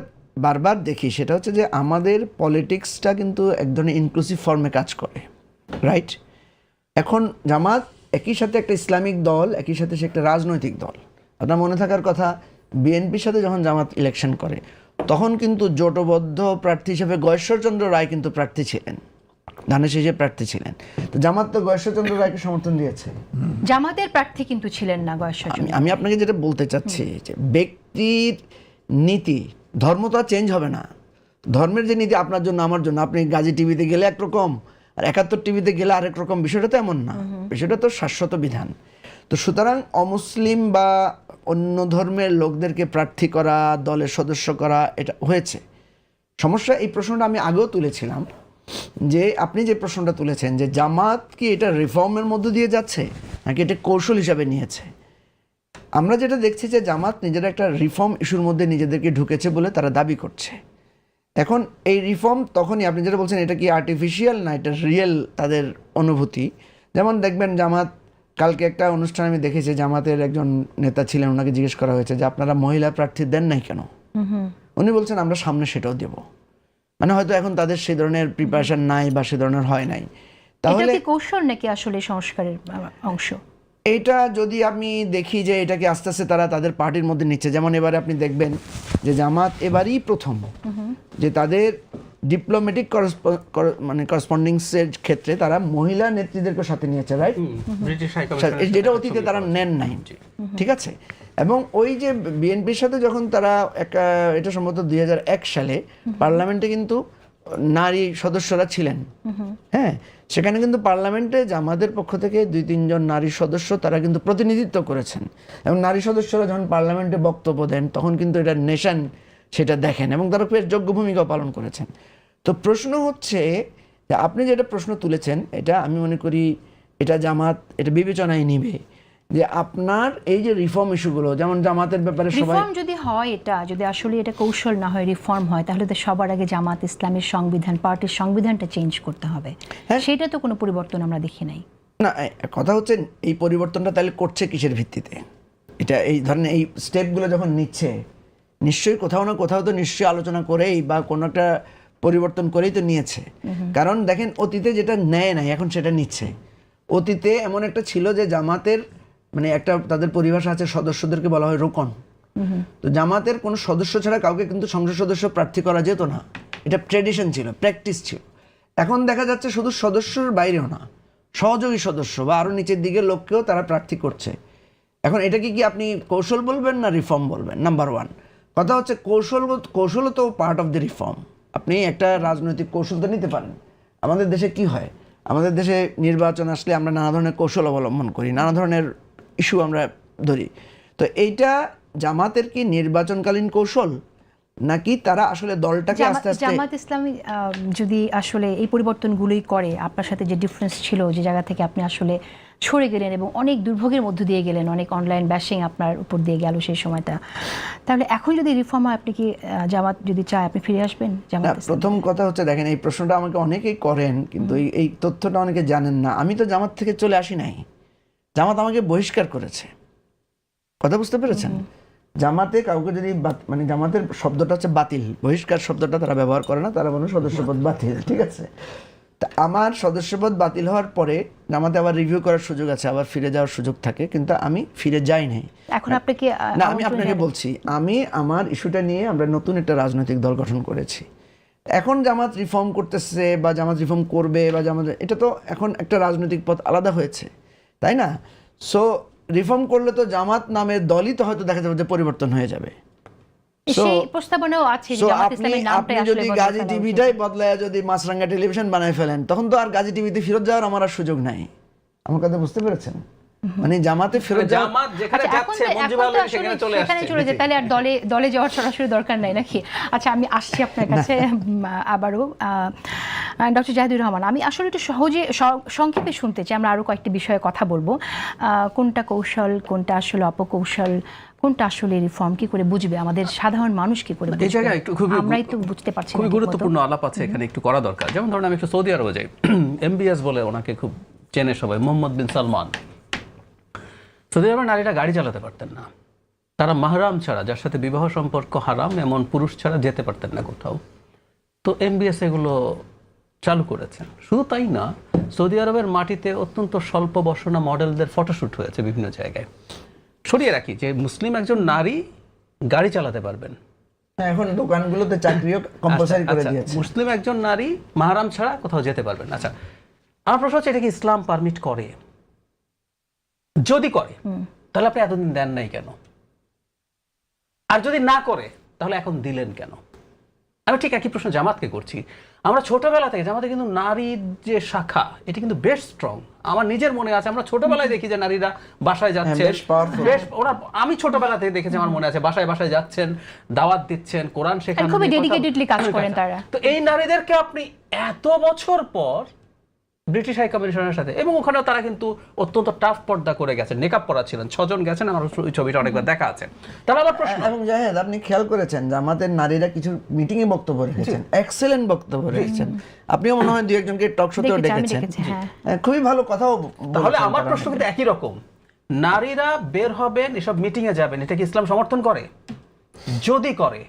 বারবার দেখি সেটা হচ্ছে যে আমাদের পলিটিক্সটা কিন্তু এক ধরনের ইনক্লুসিভ ফর্মে কাজ করে, রাইট? এখন জামাত একই সাথে একটা ইসলামিক দল, একই সাথে সে একটা রাজনৈতিক দল। আপনার মনে থাকার কথা, বিএনপির সাথে যখন জামাত ইলেকশন করে তখন কিন্তু জোটবদ্ধ প্রার্থী হিসেবে গয়েশ্বরচন্দ্র রায় কিন্তু প্রার্থী ছিলেন, ধানের শীষে প্রার্থী ছিলেন। তো জামাত তো গয়েশ্বরচন্দ্র রায়কে সমর্থন দিয়েছে। জামাতের প্রার্থী কিন্তু ছিলেন না গয়েশ্বরচন্দ্র। আমি আপনাকে যেটা বলতে চাচ্ছি যে ব্যক্তির নীতি, ধর্ম তো আর চেঞ্জ হবে না। ধর্মের যে নীতি আপনার জন্য আমার জন্য, আপনি গাজী টিভিতে গেলে একরকম আর 71 টিভিতে গেলে আরেক রকম, বিষয়টা তো এমন না, বিষয়টা তো শাশ্বত বিধান। তো সুতরাং অমুসলিম বা অন্য ধর্মের লোকদেরকে প্রার্থী করা, দলের সদস্য করা, এটা হয়েছে। সমস্যা এই প্রশ্নটা আমি আগেও তুলেছিলাম যে আপনি যে প্রশ্নটা তুলেছেন যে জামাত কি এটা রিফর্মের মধ্য দিয়ে যাচ্ছে নাকি এটা কৌশল হিসাবে নিয়েছে। আমরা যেটা দেখছি যে জামাত নিজেরা একটা রিফর্ম ইস্যুর মধ্যে নিজেদেরকে ঢুকেছে বলে তারা দাবি করছে। এখন এই রিফর্ম তখনই, আপনি যেটা বলছেন এটা কি আর্টিফিশিয়াল না এটা রিয়েল তাদের অনুভূতি। যেমন দেখবেন জামাত, কালকে একটা অনুষ্ঠান আমি দেখেছি, জামাতের একজন নেতা ছিলেন, ওনাকে জিজ্ঞেস করা হয়েছে যে আপনারা মহিলা প্রার্থী দেন নাই কেন। উনি বলছেন আমরা সামনে সেটাও দেব। মানে হয়তো এখন তাদের সেই ধরনের প্রিপারেশন নাই বা সে ধরনের হয় নাই। তাহলে কি কৌশল নাকি আসলে সংস্কারের অংশ? এইটা যদি আমি দেখি যে এটাকে আস্তে আস্তে তারা তাদের পার্টির মধ্যে নিচ্ছে, যেমন এবারে আপনি দেখবেন যে জামাত এবারই প্রথম যে তাদের ডিপ্লোম্যাটিক মানে করসপন্ডিংসের ক্ষেত্রে তারা মহিলা নেত্রীদেরকে সাথে নিয়েছে, রাইট? যেটা অতীতে তারা নেন নাই, ঠিক আছে। এবং ওই যে বিএনপির সাথে যখন তারা এটা সম্ভবত 2001 সালে পার্লামেন্টে কিন্তু নারী সদস্যরা ছিলেন, হ্যাঁ, সেখানে কিন্তু পার্লামেন্টে জামাতের পক্ষ থেকে 2-3 জন নারী সদস্য তারা কিন্তু প্রতিনিধিত্ব করেছেন। এবং নারী সদস্যরা যখন পার্লামেন্টে বক্তব্য দেন তখন কিন্তু এটা নেশন সেটা দেখেন এবং তারা বেশ যোগ্য ভূমিকা পালন করেছেন। তো প্রশ্ন হচ্ছে যে আপনি যেটা প্রশ্ন তুলেছেন, এটা আমি মনে করি এটা জামাত এটা বিবেচনায় নিবে যে আপনার এই যে রিফর্ম ইস্যুগুলো, যেমন জামাতের ব্যাপারে সবাই, রিফর্ম যদি হয়, এটা যদি আসলে এটা কৌশল না হয়, রিফর্ম হয়, তাহলে তো সবার আগে জামাত ইসলামের সংবিধান, পার্টির সংবিধানটা চেঞ্জ করতে হবে। সেটা তো কোনো পরিবর্তন আমরা দেখি নাই। না, কথা হচ্ছে এই পরিবর্তনটা তাহলে করছে কিসের ভিত্তিতে? এটা এই ধরনের এই স্টেপগুলো যখন নিচ্ছে নিশ্চয়ই কোথাও না কোথাও তো নিশ্চয়ই আলোচনা করেই বা কোনো একটা পরিবর্তন করেই তো নিয়েছে। কারণ দেখেন অতীতে যেটা নেয় নাই এখন সেটা নিচ্ছে। অতীতে এমন একটা ছিল যে জামাতের মানে একটা তাদের পরিভাষা আছে, সদস্যদেরকে বলা হয় রোকন। তো জামাতের কোনো সদস্য ছাড়া কাউকে কিন্তু সংসদ সদস্য প্রার্থী করা যেত না, এটা ট্র্যাডিশন ছিল, প্র্যাকটিস ছিল। এখন দেখা যাচ্ছে শুধু সদস্যর বাইরেও না, সহযোগী সদস্য বা আরও নিচের দিকের লোককেও তারা প্রার্থী করছে। এখন এটাকে কি আপনি কৌশল বলবেন না রিফর্ম বলবেন? নাম্বার ওয়ান কথা হচ্ছে কৌশলও তো পার্ট অফ দ্য রিফর্ম। আপনি একটা রাজনৈতিক কৌশল তো নিতে পারেন। আমাদের দেশে কি হয়, আমাদের দেশে নির্বাচন আসলে আমরা নানা ধরনের কৌশল অবলম্বন করি, নানা ধরনের ইস্যু আমরা ধরি। তো এইটা জামাতের কি নির্বাচনকালীন কৌশল নাকি তারা আসলে দলটাকে আস্তে আস্তে জামাত ইসলামী যদি আসলে এই পরিবর্তনগুলোই করে, আপনার সাথে যে ডিফারেন্স ছিল, যে জায়গা থেকে আপনি আসলে সরে গেলেন এবং অনেক দুর্ভোগের মধ্য দিয়ে গেলেন, অনেক অনলাইন ব্যাশিং আপনার উপর দিয়ে গেল সেই সময়টা, তাহলে এখন যদি রিফর্ম হয়, আপনি কি জামাত যদি চায় আপনি ফিরে আসবেন না, জামাত ইসলামে? প্রথম কথা হচ্ছে দেখেন, এই প্রশ্নটা আমাকে অনেকেই করেন, কিন্তু এই তথ্যটা অনেকে জানেন না। আমি তো জামাত থেকে চলে আসি নাই, জামাত আমাকে বহিষ্কার করেছে। কথা বুঝতে পেরেছেন? জামাতে কাউকে যদি মানে জামাতের শব্দটা হচ্ছে বাতিল, বহিষ্কার শব্দটা তারা ব্যবহার করে না, তারা বলে সদস্যপদ বাতিল, ঠিক আছে? তা আমার সদস্যপদ বাতিল হওয়ার পরে জামাতে আবার রিভিউ করার সুযোগ আছে, আবার ফিরে যাওয়ার সুযোগ থাকে, কিন্তু আমি ফিরে যাই নাই। এখন আপনাকে না, আমি আপনাকে বলছি, আমি আমার ইস্যুটা নিয়ে আমরা নতুন একটা রাজনৈতিক দল গঠন করেছি। এখন জামাত রিফর্ম করতেছে বা জামাত রিফর্ম করবে বা জামাত, এটা তো এখন একটা রাজনৈতিক পথ আলাদা হয়েছে, তাই না? সো রিফর্ম করলে তো জামাত নামের দলই তো হয়তো দেখা যাবে যে পরিবর্তন হয়ে যাবে। সেই প্রস্তাবনাও আছে যে জামাত ইসলামের নামটাই আসলে যদি বদলে গাজী ফেলা টিভিটাই বদলায় যদি মাছরাঙ্গা টেলিভিশন বানায় ফেলেন, তখন তো আর গাজী টিভিতে ফেরত যাওয়ার আমার আর সুযোগ নাই। আমার কথা বুঝতে পেরেছেন? মানে জামাতে ফেরত যাওয়া, জামাত যেখানে আচ্ছা, এখন যাচ্ছে তো- মঞ্জু এখন তো ভালো আসলে সেখানে চলে সেখানে আসছে। চলে যায়, তাহলে আর দলে যাওয়ার সরাসরি দরকার নাই নাকি? আচ্ছা, আমি আসছি আপনার কাছে আবারও। ডক্টর জাহিদুর রহমান, আমি আসলে একটু সহজে সংক্ষেপে শুনতে চাই, আমরা আরও কয়েকটি বিষয়ে কথা বলবো। কোনটা কৌশল, কোনটা আসলে অপকৌশল, কোনটা আসলে রিফর্ম, কি করে বুঝবে আমাদের সাধারণ মানুষ, কি করে এই বুঝবে? জায়গায় একটু আমরাই তো বুঝতে পারছি না খুবই ঠিকমতো। গুরুত্বপূর্ণ আলাপ আছে এখানে, একটু করা দরকার। যেমন ধরুন, আমি একটু সৌদি আরবে যাই, MBS বলে ওনাকে খুব চেনে সবাই, মোহাম্মদ বিন সালমান। সৌদি আরবের নারীরা গাড়ি চালাতে পারতেন না, তারা মাহরাম ছাড়া, যার সাথে বিবাহ সম্পর্ক হারাম এমন পুরুষ ছাড়া যেতে পারতেন না কোথাও। তো MBS এগুলো চালু করেছেন। শুধু তাই না, সৌদি আরবের মাটিতে অত্যন্ত স্বল্প বসনা মডেলদের ফটোশ্যুট হয়েছে বিভিন্ন জায়গায়। সরিয়ে রাখি যে মুসলিম একজন নারী গাড়ি চালাতে পারবেন, হ্যাঁ, এখন দোকানগুলোতে চাকরিও কম্পালসারি করে আচ্ছা, দিয়েছে। মুসলিম একজন নারী মাহরাম ছাড়া কোথাও যেতে পারবেন। আচ্ছা, আমার প্রশ্ন হচ্ছে, এটা কি ইসলাম পারমিট করে? যদি করে, তাহলে আপনি এতদিন দেন নাই কেন? আর যদি না করে, তাহলে এখন দিলেন কেন? আমি ঠিক একই প্রশ্ন জামাতকে করছি। আমরা ছোটবেলা থেকে, জামাতে কিন্তু নারীর যে শাখা, এটি কিন্তু বেশ স্ট্রং। আমার নিজের মনে আছে, আমরা ছোটবেলায় দেখি যে নারীরা বাসায় যাচ্ছে, বেশ powerful। বেশ ওরা, আমি ছোটবেলা থেকে দেখেছি, আমার মনে আছে, বাসায় বাসায় যাচ্ছেন, দাওয়াত দিচ্ছেন, কোরআন শেখানো, খুবই ডেডিকেটেডলি কাজ করেন তারা। তো এই নারীদেরকে আপনি এত বছর পর ব্রিটিশ হাই কমিশনের সাথে, এবং ওখানেও তারা কিন্তু অত্যন্ত টাফ পর্দা করে গেছেন, নেকাব পরা ছিলেন, 6 জন গেছেন, আমার ওই ছবিটা অনেকবার দেখা আছে। তাহলে আমার প্রশ্ন, এবং জাহেদ, আপনি খেয়াল করেছেন জামাতের নারীরা কিছু মিটিং এ বক্তব্য রেখেছেন, এক্সেলেন্ট বক্তব্য রেখেছেন। আপনিও মনে হয় 2-1 জনকে টক শোতেও দেখেছি, আমি ডেকেছেন, দেখেছি, হ্যাঁ। খুবই ভালো কথাও তাহলে বলেছেন আমার তারা। প্রশ্ন কিন্তু একই রকম। নারীরা বের হবেন, এসব মিটিং এ যাবেন, এটা কি ইসলাম সমর্থন করে? যদি করে,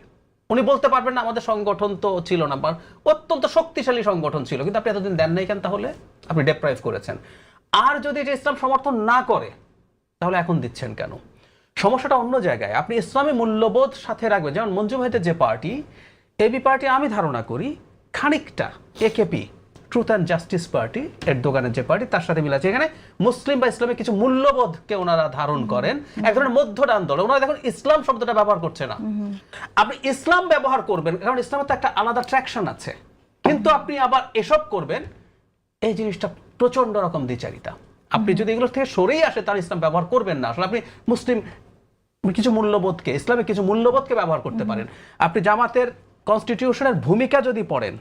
উনি বলতে পারবেন না আমাদের সংগঠন তো ছিল না, বা অত্যন্ত শক্তিশালী সংগঠন ছিল, কিন্তু আপনি এতদিন দেন নাই কেন? তাহলে আপনি ডেপ্রাইভ করেছেন। আর যদি এটা ইসলাম সমর্থন না করে, তাহলে এখন দিচ্ছেন কেন? সমস্যাটা অন্য জায়গায়। আপনি ইসলামী মূল্যবোধ সাথে রাখবেন। যেমন মঞ্জু ভাইদের যে পার্টি, এবি পার্টি, আমি ধারণা করি খানিকটা AKP, Truth and Justice Party, এরদোগানের যে পার্টি, তার সাথে মিল আছে। এখানে মুসলিম বা ইসলামের কিছু মূল্যবোধকে ওনারা ধারণ করেন, এক ধরনের মধ্যডান দল। ওনারা দেখুন ইসলাম শব্দটা ব্যবহার করছে না। আপনি ইসলাম ব্যবহার করবেন, কারণ ইসলামের তো একটা আলাদা ট্র্যাকশন আছে, কিন্তু আপনি আবার এসব করবেন, এই জিনিসটা প্রচন্ড রকম দ্বিচারিতা। আপনি যদি এগুলো থেকে সরেই আসে, তার ইসলাম ব্যবহার করবেন না। আসলে আপনি মুসলিম কিছু মূল্যবোধকে, ইসলামের কিছু মূল্যবোধকে ব্যবহার করতে পারেন। আপনি জামাতের কনস্টিটিউশনের ভূমিকা যদি পড়েন,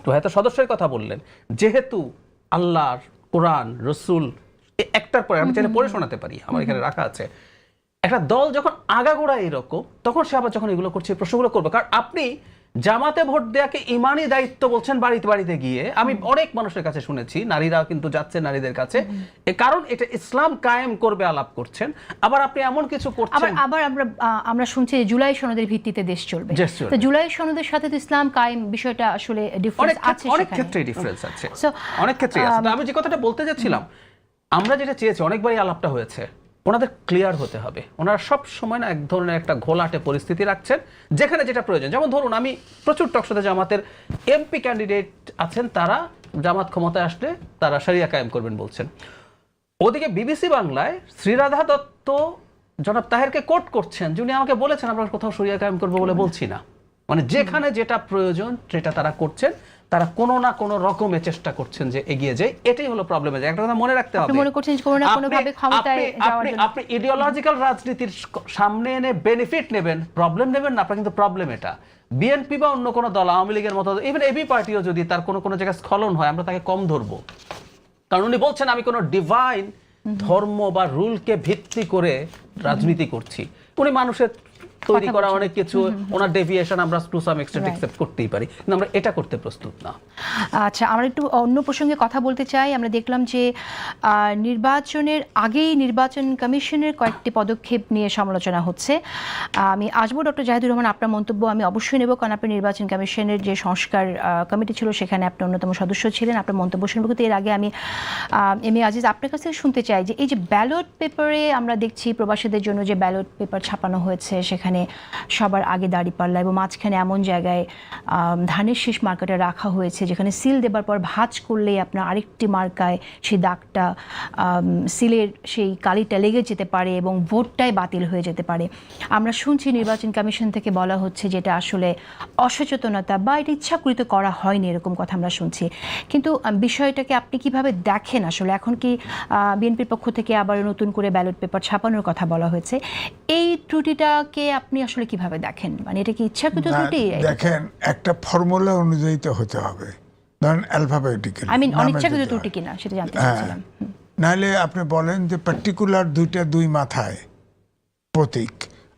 তো হয়তো সদস্যের কথা বললেন, যেহেতু আল্লাহর কোরআন, রসুল, একটার পরে আমি চাইলে পড়ে শোনাতে পারি, আমার এখানে রাখা আছে। একটা দল যখন আগাগোড়া এরকম, তখন সে আবার যখন এগুলো করছে, প্রশ্নগুলো করবে। কারণ আপনি জামাতে ভোট দেওয়াকে ইমানি দায়িত্ব বলছেন বাড়িতে বাড়িতে গিয়ে। আমি অনেক মানুষের কাছে শুনেছি, নারীরা কিন্তু যাচ্ছে নারীদের কাছে, কারণ এটা ইসলাম কায়েম করবে আলাপ করছেন। আবার আপনি এমন কিছু করছেন, আবার আমরা শুনছি যে জুলাই সনদের ভিত্তিতে দেশ চলবে। দেশ চলবে। তো জুলাই সনদের সাথে তো ইসলাম কায়েম বিষয়টা আসলে ডিফারেন্স আছে, অনেক সেখানে। ক্ষেত্রে ডিফারেন্স আছে, So, অনেক ক্ষেত্রে আছে। তো আমি যে কথাটা বলতে যাচ্ছিলাম, আমরা যেটা চেয়েছি, অনেকবারই আলাপটা হয়েছে, ওনাদের ক্লিয়ার হতে হবে। ওনারা সব সময় না এক ধরনের একটা ঘোলাটে পরিস্থিতি রাখছেন, যেখানে যেটা প্রয়োজন। যেমন ধরুন, আমি প্রচুর টকশোতে জামাতের MP ক্যান্ডিডেট আছেন, তারা জামাত ক্ষমতায় আসলে তারা শরিয়া কায়েম করবেন বলছেন। ওদিকে BBC বাংলায় শ্রীরাধা দত্ত জনাব তাহেরকে কোট করছেন, যিনি আমাকে বলেছেন আমরা কোথাও শরিয়া কায়েম করবো বলে বলছি না। মানে যেখানে যেটা প্রয়োজন সেটা তারা করছেন, তারা কোনো না কোনো রকমে চেষ্টা করছেন যে এগিয়ে যায়। এটাই হলো প্রবলেম। একটা কথা মনে রাখতে হবে, আপনি মনে করছেন যে কোনো না কোনো ভাবে ক্ষমতায় যাওয়ার জন্য আপনি ইডিওলজিক্যাল রাজনীতির সামনে এনে বেনিফিট নেবেন, প্রবলেম নেবেন না। আপনার কিন্তু প্রবলেম এটা। বিএনপি বা অন্য কোনো দল, আওয়ামী লীগের মতো, ইভেন এবি পার্টিও যদি তার কোনো কোনো জায়গায় স্খলন হয়, আমরা তাকে কম ধরবো। কারণ উনি বলছেন আমি কোনো ডিভাইন ধর্ম বা রুলকে ভিত্তি করে রাজনীতি করছি। উনি মানুষের তৈরি করা অনেক কিছু, ওনার ডেভিয়েশন আমরা টু সাম এক্সটেন্ট অ্যাকসেপ্ট করতেই পারি, কিন্তু আমরা এটা করতে প্রস্তুত না। আচ্ছা, আমরা একটু অন্য প্রসঙ্গে কথা বলতে চাই। আমরা দেখলাম যে নির্বাচনের আগেই নির্বাচন কমিশনের কয়েকটি পদক্ষেপ নিয়ে সমালোচনা হচ্ছে। আমি আসবো ডক্টর জাহিদুর রহমান, আপনার মন্তব্য আমি অবশ্যই নেব, কারণ আপনি নির্বাচন কমিশনের যে সংস্কার কমিটি ছিল সেখানে আপনি অন্যতম সদস্য ছিলেন, আপনার মন্তব্য শুনবো। কিন্তু এর আগে আমি এম এ আজিজ আপনার কাছ থেকে শুনতে চাই যে এই যে ব্যালট পেপারে আমরা দেখছি প্রবাসীদের জন্য যে ব্যালট পেপার ছাপানো হয়েছে, সেখানে সবার আগে দাঁড়িপাল্লা এবং মাঝখানে এমন জায়গায় ধানের শীষ মার্কাটা রাখা হয়েছে যেখানে সিল দেবার পর ভাঁজ করলেই আপনার আরেকটি মার্কায় সেই দাগটা সিলের সেই কালিটা লেগে যেতে পারে এবং ভোটটাই বাতিল হয়ে যেতে পারে। আমরা শুনছি নির্বাচন কমিশন থেকে বলা হচ্ছে যেটা আসলে অসচেতনতা বা এটা ইচ্ছাকৃত করা হয়নি, এরকম কথা আমরা শুনছি। কিন্তু বিষয়টাকে আপনি কিভাবে দেখেন? আসলে এখন কি বিএনপির পক্ষ থেকে আবার নতুন করে ব্যালট পেপার ছাপানোর কথা বলা হয়েছে, এই ত্রুটিটাকে আপনি আসলে কিভাবে দেখেন? মানে এটা কি ইচ্ছাকৃত ত্রুটি? দেখেন, একটা ফর্মুলা অনুযায়ী তো হতে হবে, ধরেন অ্যালফাবেটিক্যালি, আই মিন অনিচ্ছাকৃত ত্রুটি কিনা সেটা জানতে চাচ্ছিলাম। নাহলে আপনি বলেন যে পার্টিকুলার দুই মাথায় প্রতীক,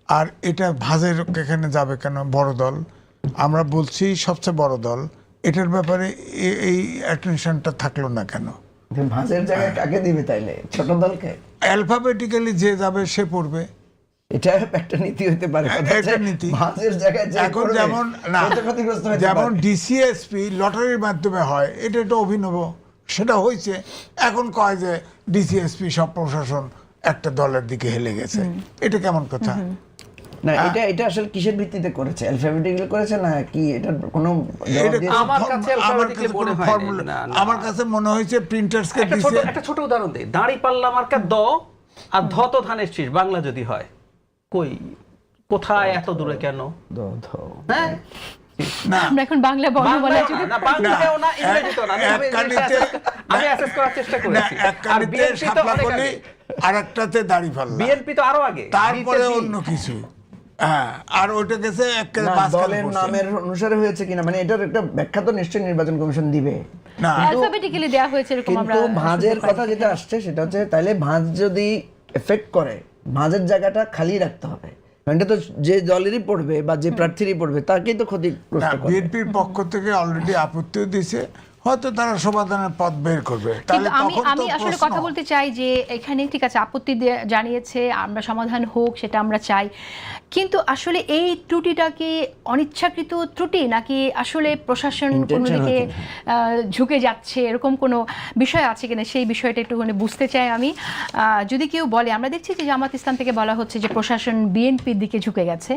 আর এটা ভাঁজের এখানে যাবে কেন? বড় দল, আমরা বলছি সবচেয়ে বড় দল, এটার ব্যাপারে এই অ্যাটেনশনটা থাকলো না কেন? ভাঁজের জায়গায় কাকে দিবে তাইলে? ছোট দলকে? অ্যালফাবেটিক্যালি যে যাবে সে পড়বে, এটা একটা নীতি হতে পারে। একটা নীতি। ভাঁজের জায়গায় যে এখন করবে, যেমন না, সে তো ক্ষতিগ্রস্ত হতে যেমন পারে। ডিসিএসপি লটারির মাধ্যমে হয়, এটা একটা অভিনব, সেটা হয়েছে। এখন কয় যে ডিসিএসপি সব প্রশাসন একটা দলের দিকে হেলে গেছে, এটা কেমন কথা? না, এটা আসলে কিসের ভিত্তিতে করেছে? অ্যালফাবেটিক্যালি করেছে না কি? এটা কোনো এটা আমার কাছে alphabetically মনে হয় formula, না, না। আমার কাছে মনে হয়েছে প্রিন্টার্সকে দিছে। একটা ছোট উদাহরণ দেই, দাঁড়িপাল্লা মার্কা দ আর ধ তো ধানের শীষ বাংলা যদি হয়, কই কোথায় এত দূরে কেন? হ্যাঁ, না, আমরা এখন বাংলা বর্ণমালা যদি না, বাংলাতেও না, ইংরেজিতেও না। এক কানিতে আমি অ্যাসেস করার চেষ্টা না, করেছি। এক আর কানিতে বিএনপি তো শাপলা অনেক কলি, আগে। আরেকটাতে দাঁড়িপাল্লা, বিএনপি তো আরো আগে, তারপরে বিজেপি। অন্য কিছু। হ্যাঁ, আর ওইটা গেছে না, দলের নামের অনুসারে হয়েছে কিনা, মানে এটার একটা ব্যাখ্যা তো নিশ্চয়ই নির্বাচন কমিশন দিবে। না, অ্যালফাবেটিক্যালি দেওয়া হয়েছে এরকম আমরা কিন্তু ভাঁজের কথা যেটা আসছে সেটা হচ্ছে, তাইলে ভাঁজ যদি এফেক্ট করে, ভাঁজের জায়গাটা খালি রাখতে হবে। কারণ এটা তো যে দলেরই পড়বে বা যে প্রার্থীরই পড়বে তাকেই তো ক্ষতিগ্রস্ত করবে। বিএনপির পক্ষ থেকে অলরেডি আপত্তিও দিছে, হয়তো তারা সমাধানের পথ বের করবে। কিন্তু তাহলে আমি তখন তো আমি আসলে প্রশ্ন, কথা বলতে চাই যে এখানে ঠিক আছে আপত্তি জানিয়েছে, আমরা সমাধান হোক সেটা আমরা চাই, কিন্তু আসলে এই ত্রুটিটা কি অনিচ্ছাকৃত ত্রুটি নাকি আসলে প্রশাসন অন্যদিকে ঝুঁকে যাচ্ছে, এরকম কোনো বিষয় আছে কিনা সেই বিষয়টা একটুখানি বুঝতে চাই আমি। যদি কেউ বলে, আমরা দেখছি যে জামাত ইসলাম থেকে বলা হচ্ছে যে প্রশাসন বিএনপির দিকে ঝুঁকে গেছে,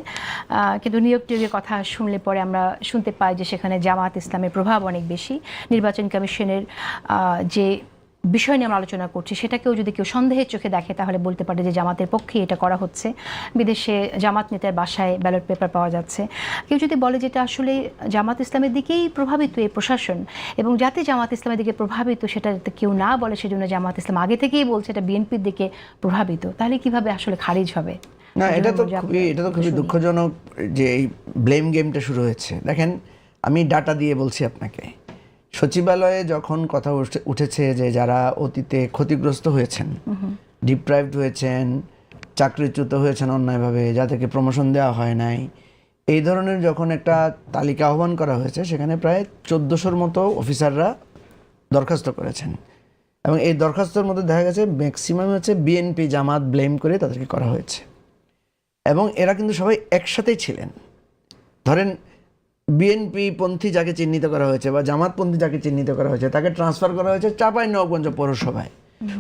কিন্তু নিয়োগ টিয়োগের কথা শুনলে পরে আমরা শুনতে পাই যে সেখানে জামাত ইসলামের প্রভাব অনেক বেশি। নির্বাচন কমিশনের যে বিষয় নিয়ে আমরা আলোচনা করছি সেটাকেও যদি কেউ সন্দেহের চোখে দেখে তাহলে বলতে পারে যে জামাতের পক্ষে এটা করা হচ্ছে। বিদেশে জামাত নেতার বাসায় ব্যালট পেপার পাওয়া যাচ্ছে। কেউ যদি বলে যেটা আসলে জামাত ইসলামের দিকেই প্রভাবিত এই প্রশাসন, এবং যাতে জামাত ইসলামের দিকে প্রভাবিত সেটা যাতে কেউ না বলে সেজন্য জামাত ইসলাম আগে থেকেই বলছে এটা বিএনপির দিকে প্রভাবিত, তাহলে কিভাবে আসলে খারিজ হবে? না, এটা তো খুবই দুঃখজনক যে এই ব্লেম গেমটা শুরু হয়েছে। দেখেন, আমি ডাটা দিয়ে বলছি আপনাকে, সচিবালয়ে যখন কথা উঠেছে যে যারা অতীতে ক্ষতিগ্রস্ত হয়েছেন, ডিপ্রাইভড হয়েছেন, চাকরিচ্যুত হয়েছেন অন্যায়ভাবে, যাদেরকে প্রমোশন দেওয়া হয় নাই, এই ধরনের যখন একটা তালিকা আহ্বান করা হয়েছে, সেখানে প্রায় 1400-র মতো অফিসাররা দরখাস্ত করেছেন, এবং এই দরখাস্তর মধ্যে দেখা গেছে ম্যাক্সিমাম হচ্ছে বিএনপি জামাত ব্লেম করে তাদেরকে করা হয়েছে। এবং এরা কিন্তু সবাই একসাথেই ছিলেন। ধরেন বিএনপি পন্থী যাকে চিহ্নিত করা হয়েছে বা জামাতপন্থী যাকে চিহ্নিত করা হয়েছে তাকে ট্রান্সফার করা হয়েছে চাঁপাইনবাবগঞ্জ পৌরসভায়।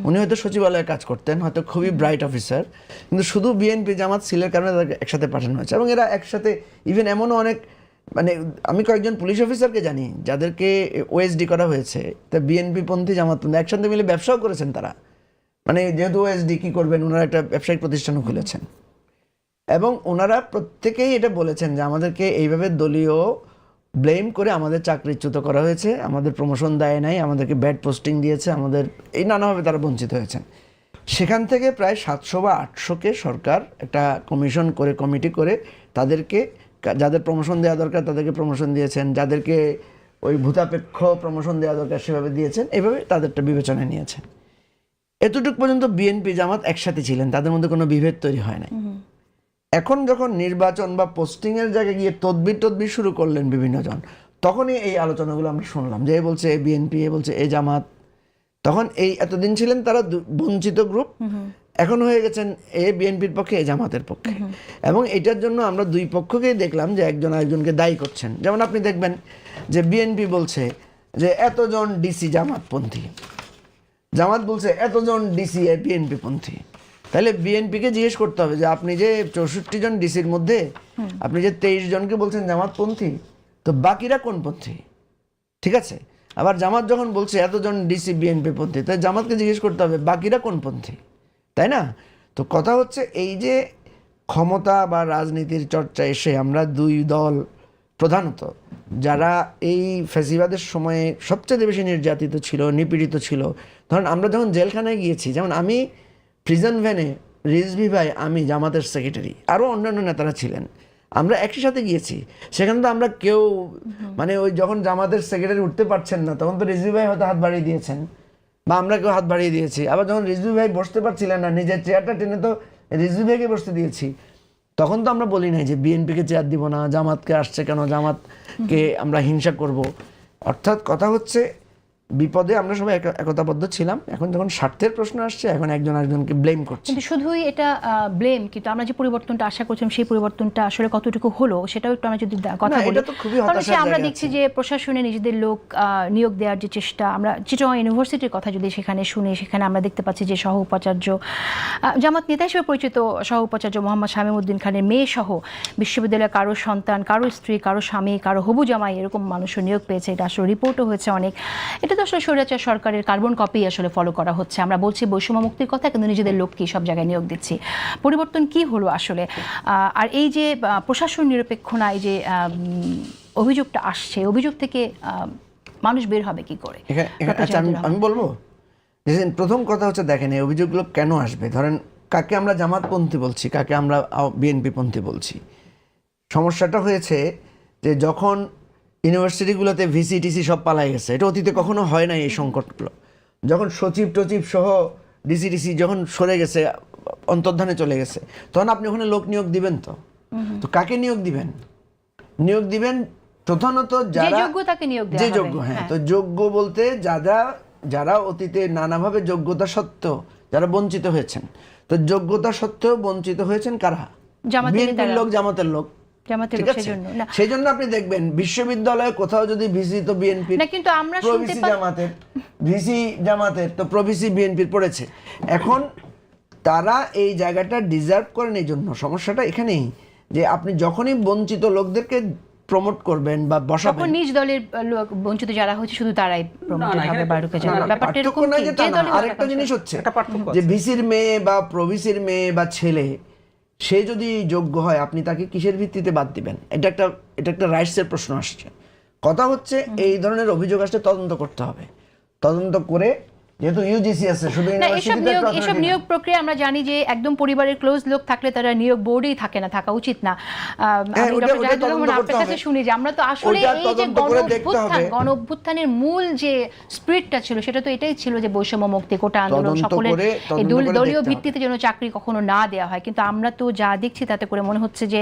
উনি হয়তো সচিবালয়ে কাজ করতেন, হয়তো খুবই ব্রাইট অফিসার, কিন্তু শুধু বিএনপি জামাত সিলের কারণে তাদেরকে একসাথে পাঠানো হয়েছে। এবং এরা একসাথে ইভেন এমনও অনেক, মানে আমি কয়েকজন পুলিশ অফিসারকে জানি যাদেরকে ওএসডি করা হয়েছে, তা বিএনপি পন্থী জামাতপন্থী একসাথে মিলে ব্যবসাও করেছেন তারা। মানে যেহেতু ওএসডি কী করবেন, ওনারা একটা ব্যবসায়িক প্রতিষ্ঠানও খুলেছেন। এবং ওনারা প্রত্যেকেই এটা বলেছেন যে আমাদেরকে এইভাবে দলীয় ব্লেম করে আমাদের চাকরিচ্যুত করা হয়েছে, আমাদের প্রমোশন দেয় নাই, আমাদেরকে ব্যাড পোস্টিং দিয়েছে, আমাদের এই নানাভাবে তারা বঞ্চিত হয়েছেন। সেখান থেকে প্রায় 700 বা 800কে সরকার একটা কমিশন করে, কমিটি করে তাদেরকে যাদের প্রমোশন দেওয়া দরকার তাদেরকে প্রমোশন দিয়েছেন, যাদেরকে ওই ভূতাপেক্ষ প্রমোশন দেওয়া দরকার সেভাবে দিয়েছেন, এভাবে তাদেরটা বিবেচনায় নিয়েছেন। এতটুকু পর্যন্ত বিএনপি জামাত একসাথে ছিলেন, তাদের মধ্যে কোনো বিভেদ তৈরি হয় নাই। এখন যখন নির্বাচন বা পোস্টিংয়ের জায়গায় গিয়ে তদবির শুরু করলেন বিভিন্ন জন, তখনই এই আলোচনাগুলো আমরা শুনলাম যে এ বলছে এ বিএনপি, এ বলছে এ জামাত। তখন এই এতদিন ছিলেন তারা বঞ্চিত গ্রুপ, এখন হয়ে গেছেন এ বিএনপির পক্ষে এ জামাতের পক্ষে। এবং এটার জন্য আমরা দুই পক্ষকেই দেখলাম যে একজন আরেকজনকে দায়ী করছেন। যেমন আপনি দেখবেন যে বিএনপি বলছে যে এতজন ডিসি জামাতপন্থী, জামাত বলছে এতজন ডিসি বিএনপি পন্থী। তাহলে বিএনপিকে জিজ্ঞেস করতে হবে যে আপনি যে 64 জন ডিসির মধ্যে আপনি যে 23 জনকে বলছেন জামাতপন্থী, তো বাকিরা কোন পন্থী? ঠিক আছে, আবার জামাত যখন বলছে এতজন ডিসি বিএনপি পন্থী, তাই জামাতকে জিজ্ঞেস করতে হবে বাকিরা কোন পন্থী, তাই না? তো কথা হচ্ছে এই যে ক্ষমতা বা রাজনীতির চর্চা এসে আমরা দুই দল, প্রধানত যারা এই ফ্যাসিবাদের সময়ে সবচেয়ে বেশি নির্যাতিত ছিল, নিপীড়িত ছিল, ধরুন আমরা যখন জেলখানায় গিয়েছি, যেমন আমি প্রিজন ভ্যানে, রিজভি ভাই, আমি জামাতের সেক্রেটারি, আরও অন্যান্য নেতারা ছিলেন, আমরা একই সাথে গিয়েছি। সেখানে তো আমরা কেউ মানে ওই যখন জামাতের সেক্রেটারি উঠতে পারছেন না তখন তো রিজভি ভাই হয়তো হাত বাড়িয়ে দিয়েছেন বা আমরা কেউ হাত বাড়িয়ে দিয়েছি। আবার যখন রিজভি ভাই বসতে পারছিলেন না, নিজের চেয়ারটা টেনে তো রিজভি ভাইকে বসতে দিয়েছি। তখন তো আমরা বলি নাই যে বিএনপিকে চেয়ার দিব না, জামাতকে আসছে কেন, জামাতকে আমরা হিংসা করব। অর্থাৎ কথা হচ্ছে বিপদে আমরা সবাই একতাবদ্ধ ছিলাম। এখন যখন স্বার্থের প্রশ্ন আসছে, এখন একজন আরেকজনকে ব্লেম করছে। কিন্তু শুধুই এটা ব্লেম, কিন্তু আমরা যে পরিবর্তনটা আশা করছিলাম সেই পরিবর্তনটা আসলে কতটুকু হলো সেটাও একটু আমরা যদি কথা বলি। কারণ আমরা দেখছি যে প্রশাসনে নিজেদের লোক নিয়োগ দেওয়ার যে চেষ্টা, আমরা চিটাগং ইউনিভার্সিটির কথা যদি সেখানে শুনি, সেখানে আমরা দেখতে পাচ্ছি যে সহ উপাচার্য, জামাত নেতা হিসেবে পরিচিত সহ উপাচার্য মোহাম্মদ শামীম উদ্দিন খানের মেয়ে সহ বিশ্ববিদ্যালয়ে কারো সন্তান, কারো স্ত্রী, কারো স্বামী, কারো হবু জামাই এরকম মানুষও নিয়োগ পেয়েছে। এটা আসলে রিপোর্টও হয়েছে অনেক। এটা তো আসলে স্বৈরাচার সরকারের কার্বন কপি আসলে ফলো করা হচ্ছে। আমরা বলছি বৈষম্য মুক্তির কথা, কিন্তু নিজেদের লোককে সব জায়গায় নিয়োগ দিচ্ছি। পরিবর্তন কি হলো আসলে? আর এই যে প্রশাসন নিরপেক্ষ না, এই যে অভিযোগটা আসছে, অভিযোগ থেকে মানুষ বের হবে কি করে? আচ্ছা, আমি বলবো প্রথম কথা হচ্ছে দেখেন এই অভিযোগগুলো কেন আসবে। ধরেন কাকে আমরা জামাতপন্থী বলছি, কাকে আমরা বিএনপি পন্থী বলছি। সমস্যাটা হয়েছে যে যখন ইউনিভার্সিটিগুলোতে ভিসি টিসি সব পালাই গেছে, এটা অতীতে কখনো হয় না এই সংকটগুলো। যখন সচিব টচিব সহ ডিসি টিসি যখন সরে গেছে, অন্তর্ধানে চলে গেছে, তখন আপনি ওখানে লোক নিয়োগ দিবেন। তো কাকে নিয়োগ দিবেন? নিয়োগ দিবেন প্রধানত যারা যে যোগ্য। হ্যাঁ, তো যোগ্য বলতে যারা অতীতে নানাভাবে যোগ্যতা সত্ত্বেও যারা বঞ্চিত হয়েছেন। তো যোগ্যতা সত্ত্বেও বঞ্চিত হয়েছেন কারা? বিএনপির লোক, জামাতের লোক। সেই জন্য আপনি দেখবেন বিশ্ববিদ্যালয়ে কোথাও যদি ভিসি তো বিএনপির, কিন্তু আমরা প্রভিসি জামাতের, ভিসি জামাতের, তো প্রভিসি বিএনপির পড়েছে। এখন তারা এই জায়গাটা ডিজার্ভ করেন। এই জন্য সমস্যাটা এখানেই যে আপনি যখনই বঞ্চিত লোকদেরকে প্রমোট করবেন বা বসাবেন, তখন নিজ দলের লোক বঞ্চিত যারা হচ্ছে শুধু তারাই প্রমোট হবে, বাইরেকে যাবে। ব্যাপারটা এরকম না। আরেকটা জিনিস হচ্ছে যে ভিসির মেয়ে বা প্রভিসির মেয়ে বা ছেলে, সে যদি যোগ্য হয় আপনি তাকে কিসের ভিত্তিতে বাদ দিবেন? এটা একটা রাইটসের প্রশ্ন আসছে। কথা হচ্ছে এই ধরনের অভিযোগ আসলে তদন্ত করতে হবে। তদন্ত করে, যেহেতু ইউজিসি আছে, শুধু এসব নিয়োগ প্রক্রিয়া আমরা জানি যে একদম পরিবারের ক্লোজ লোক থাকলে তারা নিয়োগ বোর্ডেই থাকে না, থাকা উচিত না। আমি ডক্টর জাহিদুর রহমান আপনার কাছে শুনি যে আমরা তো আসলে এই যে গণ অভ্যুত্থানের মূল যে স্পিরিটটা ছিল সেটা তো এটাই ছিল যে বৈষম্য মুক্তি, কোটা আন্দোলন, সকলের দলীয় ভিত্তিতে যেন চাকরি কখনো না দেওয়া হয়। কিন্তু আমরা তো যা দেখছি তাতে করে মনে হচ্ছে যে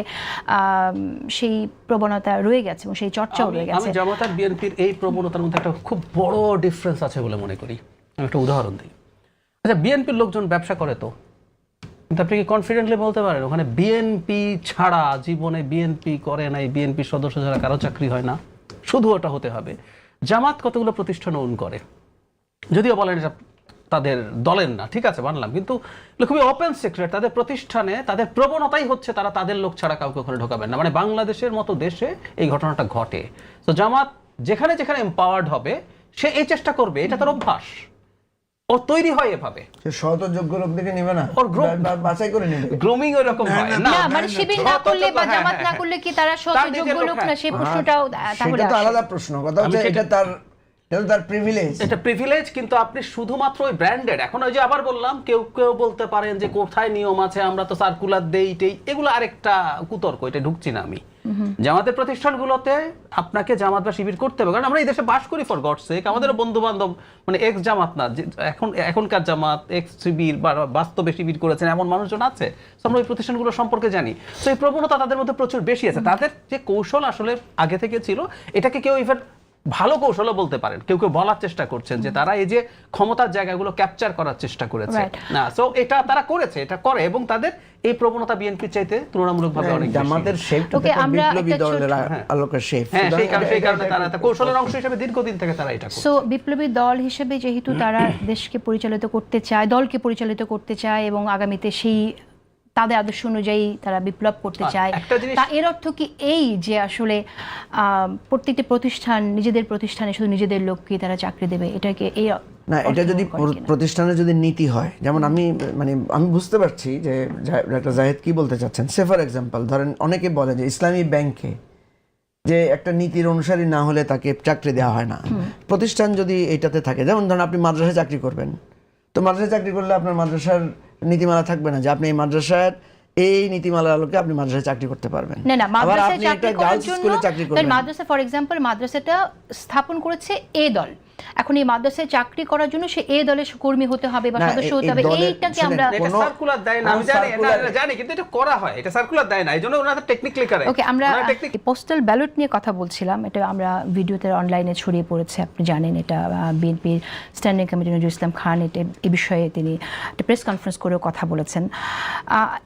সেই প্রবণতা রয়ে গেছে এবং সেই চর্চাও রয়ে গেছে। আমি জামাত আর বিএনপির এই প্রবণতার মধ্যে একটা খুব বড় ডিফারেন্স আছে বলে মনে করি। আমি একটা উদাহরণ দিই। আচ্ছা, বিএনপির লোকজন ব্যবসা করে তো, কিন্তু আপনি কি কনফিডেন্টলি বলতে পারেন ওখানে বিএনপি ছাড়া জীবনে বিএনপি করে নাই, বিএনপির সদস্য ছাড়া কারো চাকরি হয় না? শুধু ওটা হতে হবে। জামাত কতগুলো প্রতিষ্ঠান ওন করে, যদিও বলেন এটা তাদের দলের না, ঠিক আছে মানলাম, কিন্তু খুবই ওপেন সিক্রেট। তাদের প্রতিষ্ঠানে তাদের প্রবণতাই হচ্ছে তারা তাদের লোক ছাড়া কাউকে ওখানে ঢোকাবেন না। মানে বাংলাদেশের মতো দেশে এই ঘটনাটা ঘটে। তো জামাত যেখানে যেখানে এম্পাওয়ার্ড হবে সে এই চেষ্টা করবে, এটা তার অভ্যাস। ও তৈরি হয় এভাবে, সে শত যোগ্য লোক দেখে নেবে না, ওর group বাছাই করে নেবে। গ্রুমিং ওরকম হয় না। না মানে শিবির না করলে বা হ্যাঁ, জামাত না হ্যাঁ, করলে কি তারা শত তার নিজের যোগ্য লোক, লোক না, হ্যাঁ। সেই প্রশ্নটাও তাহলে সেটা তো আসে। আলাদা প্রশ্ন, কথা হচ্ছে আমি এটা তার প্রিভিলেজ। এটা প্রিভিলেজ, কিন্তু আপনি শুধুমাত্র ওই ব্র্যান্ডেড। এখন ওই যে আবার বললাম, কেউ কেউ বলতে পারেন যে কোথায় নিয়ম আছে, আমরা তো সার্কুলার দেই টেই, এগুলো আরেকটা কুতর্ক, এটা ঢুকছি না আমি। জামাতের প্রতিষ্ঠানগুলোতে আপনাকে জামাত বা শিবির করতে হবে, কারণ আমরা এই দেশে বাস করি ফর গডস সেক, আমাদের বন্ধু বান্ধব মানে এক্স জামাত না, এখনকার জামাত এক্স শিবির বা বাস্তবে শিবির করেছেন এমন মানুষজন আছে, তো আমরা ওই প্রতিষ্ঠানগুলো সম্পর্কে জানি। তো এই প্রবণতা তাদের মধ্যে প্রচুর বেশি আছে। তাদের যে কৌশল আসলে আগে থেকে ছিল, এটাকে কেউ ইভেন ভালো কৌশলও বলতে পারেন, কেউ কেউ বলার চেষ্টা করছেন যে তারা এই যে ক্ষমতার জায়গাগুলো ক্যাপচার করার চেষ্টা করেছে না, সো এটা তারা করেছে, এটা করে, এবং তাদের এই প্রবণতা বিএনপির চাইতে তুলনামূলকভাবে অনেক বেশি। জামাতের শেপটা Okay, আমরা বিপ্লবী একটা দলের ছোট- আলোকের শেপ, হ্যাঁ, সেই কারণে তারা একটা কৌশলের অংশ হিসেবে দীর্ঘদিন থেকে তারা এটা করছে। সো বিপ্লবী দল হিসেবে যেহেতু তারা দেশকে পরিচালিত করতে চায়, দলকে পরিচালিত করতে চায় এবং আগামীতে সেই তাদের আদর্শ অনুযায়ী তারা বিপ্লব করতে চায়, একটা জিনিস- তা এর অর্থ কি এই যে আসলে প্রত্যেকটি প্রতিষ্ঠান নিজেদের প্রতিষ্ঠানে শুধু নিজেদের লোককে তারা চাকরি দেবে, এটাকে এই না, এটা যদি অর্থ করে কিনা? প্রতিষ্ঠানের যদি নীতি হয়, যেমন আমি বুঝতে পারছি যে ডাক্তার জাহেদ কি বলতে চাচ্ছেন। সে ফর এক্সাম্পল ধরেন অনেকে বলে যে ইসলামী ব্যাংকে যে একটা নীতির অনুসারী না হলে তাকে চাকরি দেওয়া হয় না। প্রতিষ্ঠান যদি এইটাতে থাকে, যেমন ধরেন আপনি মাদ্রাসায় চাকরি করবেন, তো মাদ্রাসায় চাকরি করলে আপনার মাদ্রাসার নীতিমালা থাকবে না যে আপনি এই মাদ্রাসার এই নীতিমালার আলোকে আপনি মাদ্রাসায় চাকরি করতে পারবেন। না না, আবার মাদ্রাসায় আপনি চাকরি একটা করার গার্লস স্কুলে চাকরি জন্য করবেন, মাদ্রাসা ফর এক্সাম্পল মাদ্রাসাটা স্থাপন করেছে এ দল, এখন এই মাদ্রাসায় চাকরি করার জন্য সে এ দলের কর্মী হতে হবে বা না, সদস্য এই হতে হবে, দলের- এইটাকে শুনেন, আমরা এটা কোনো- সার্কুলার দেয় না, আমি কোনো জানি, circular- এটা জানি, কিন্তু এটা করা হয়, এটা সার্কুলার দেয় না, এই জন্য ওনারা টেকনিক্যালি করে। ওকে, আমরা ওনারা technic- পোস্টাল ব্যালট নিয়ে কথা বলছিলাম, এটা আমরা ভিডিওতে অনলাইনে ছড়িয়ে পড়েছে, আপনি জানেন এটা বিএনপির স্ট্যান্ডিং কমিটি নজরুল ইসলাম খান এ বিষয়ে তিনি একটা প্রেস কনফারেন্স করেও কথা বলেছেন।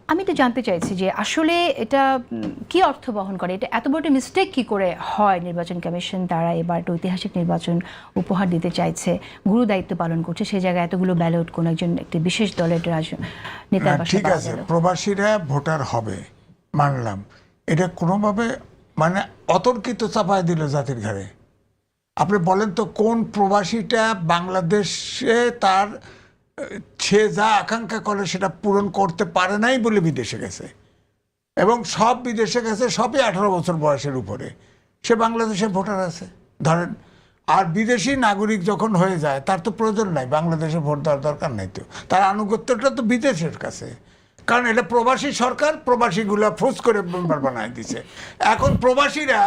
আমি তো জানতে চাইছি যে আসলে এটা কি অর্থ বহন করে, এটা এত বড় মিস্টেক কি করে হয় নির্বাচন কমিশন, তারা এবার একটা ঐতিহাসিক নির্বাচন উপহার দিতে চাইছে, গুরু দায়িত্ব পালন করছে, সেই জায়গায় এতগুলো ব্যালট কোন একজন একটি বিশেষ দলের নেতার পাশে ঠিক পাওয়া আছে, গেল। প্রবাসীরা ভোটার হবে মানলাম, এটা কোনোভাবে মানে অতর্কিত চাপায় দিল জাতির ঘাড়ে। আপনি বলেন তো কোন প্রবাসীটা বাংলাদেশে তার সে যা আকাঙ্ক্ষা করে সেটা পূরণ করতে পারে নাই বলে বিদেশে গেছে, এবং সব বিদেশে গেছে সবই 18 বছর বয়সের উপরে, সে বাংলাদেশে ভোটার আছে ধরেন। আর বিদেশি নাগরিক যখন হয়ে যায় তার তো প্রয়োজন নাই, বাংলাদেশে ভোট দেওয়ার দরকার নাই, তো তার আনুগত্যটা তো বিদেশের কাছে, কারণ এটা প্রবাসী সরকার, প্রবাসীগুলা ফুস করে মেম্বার বানায় দিছে। এখন প্রবাসীরা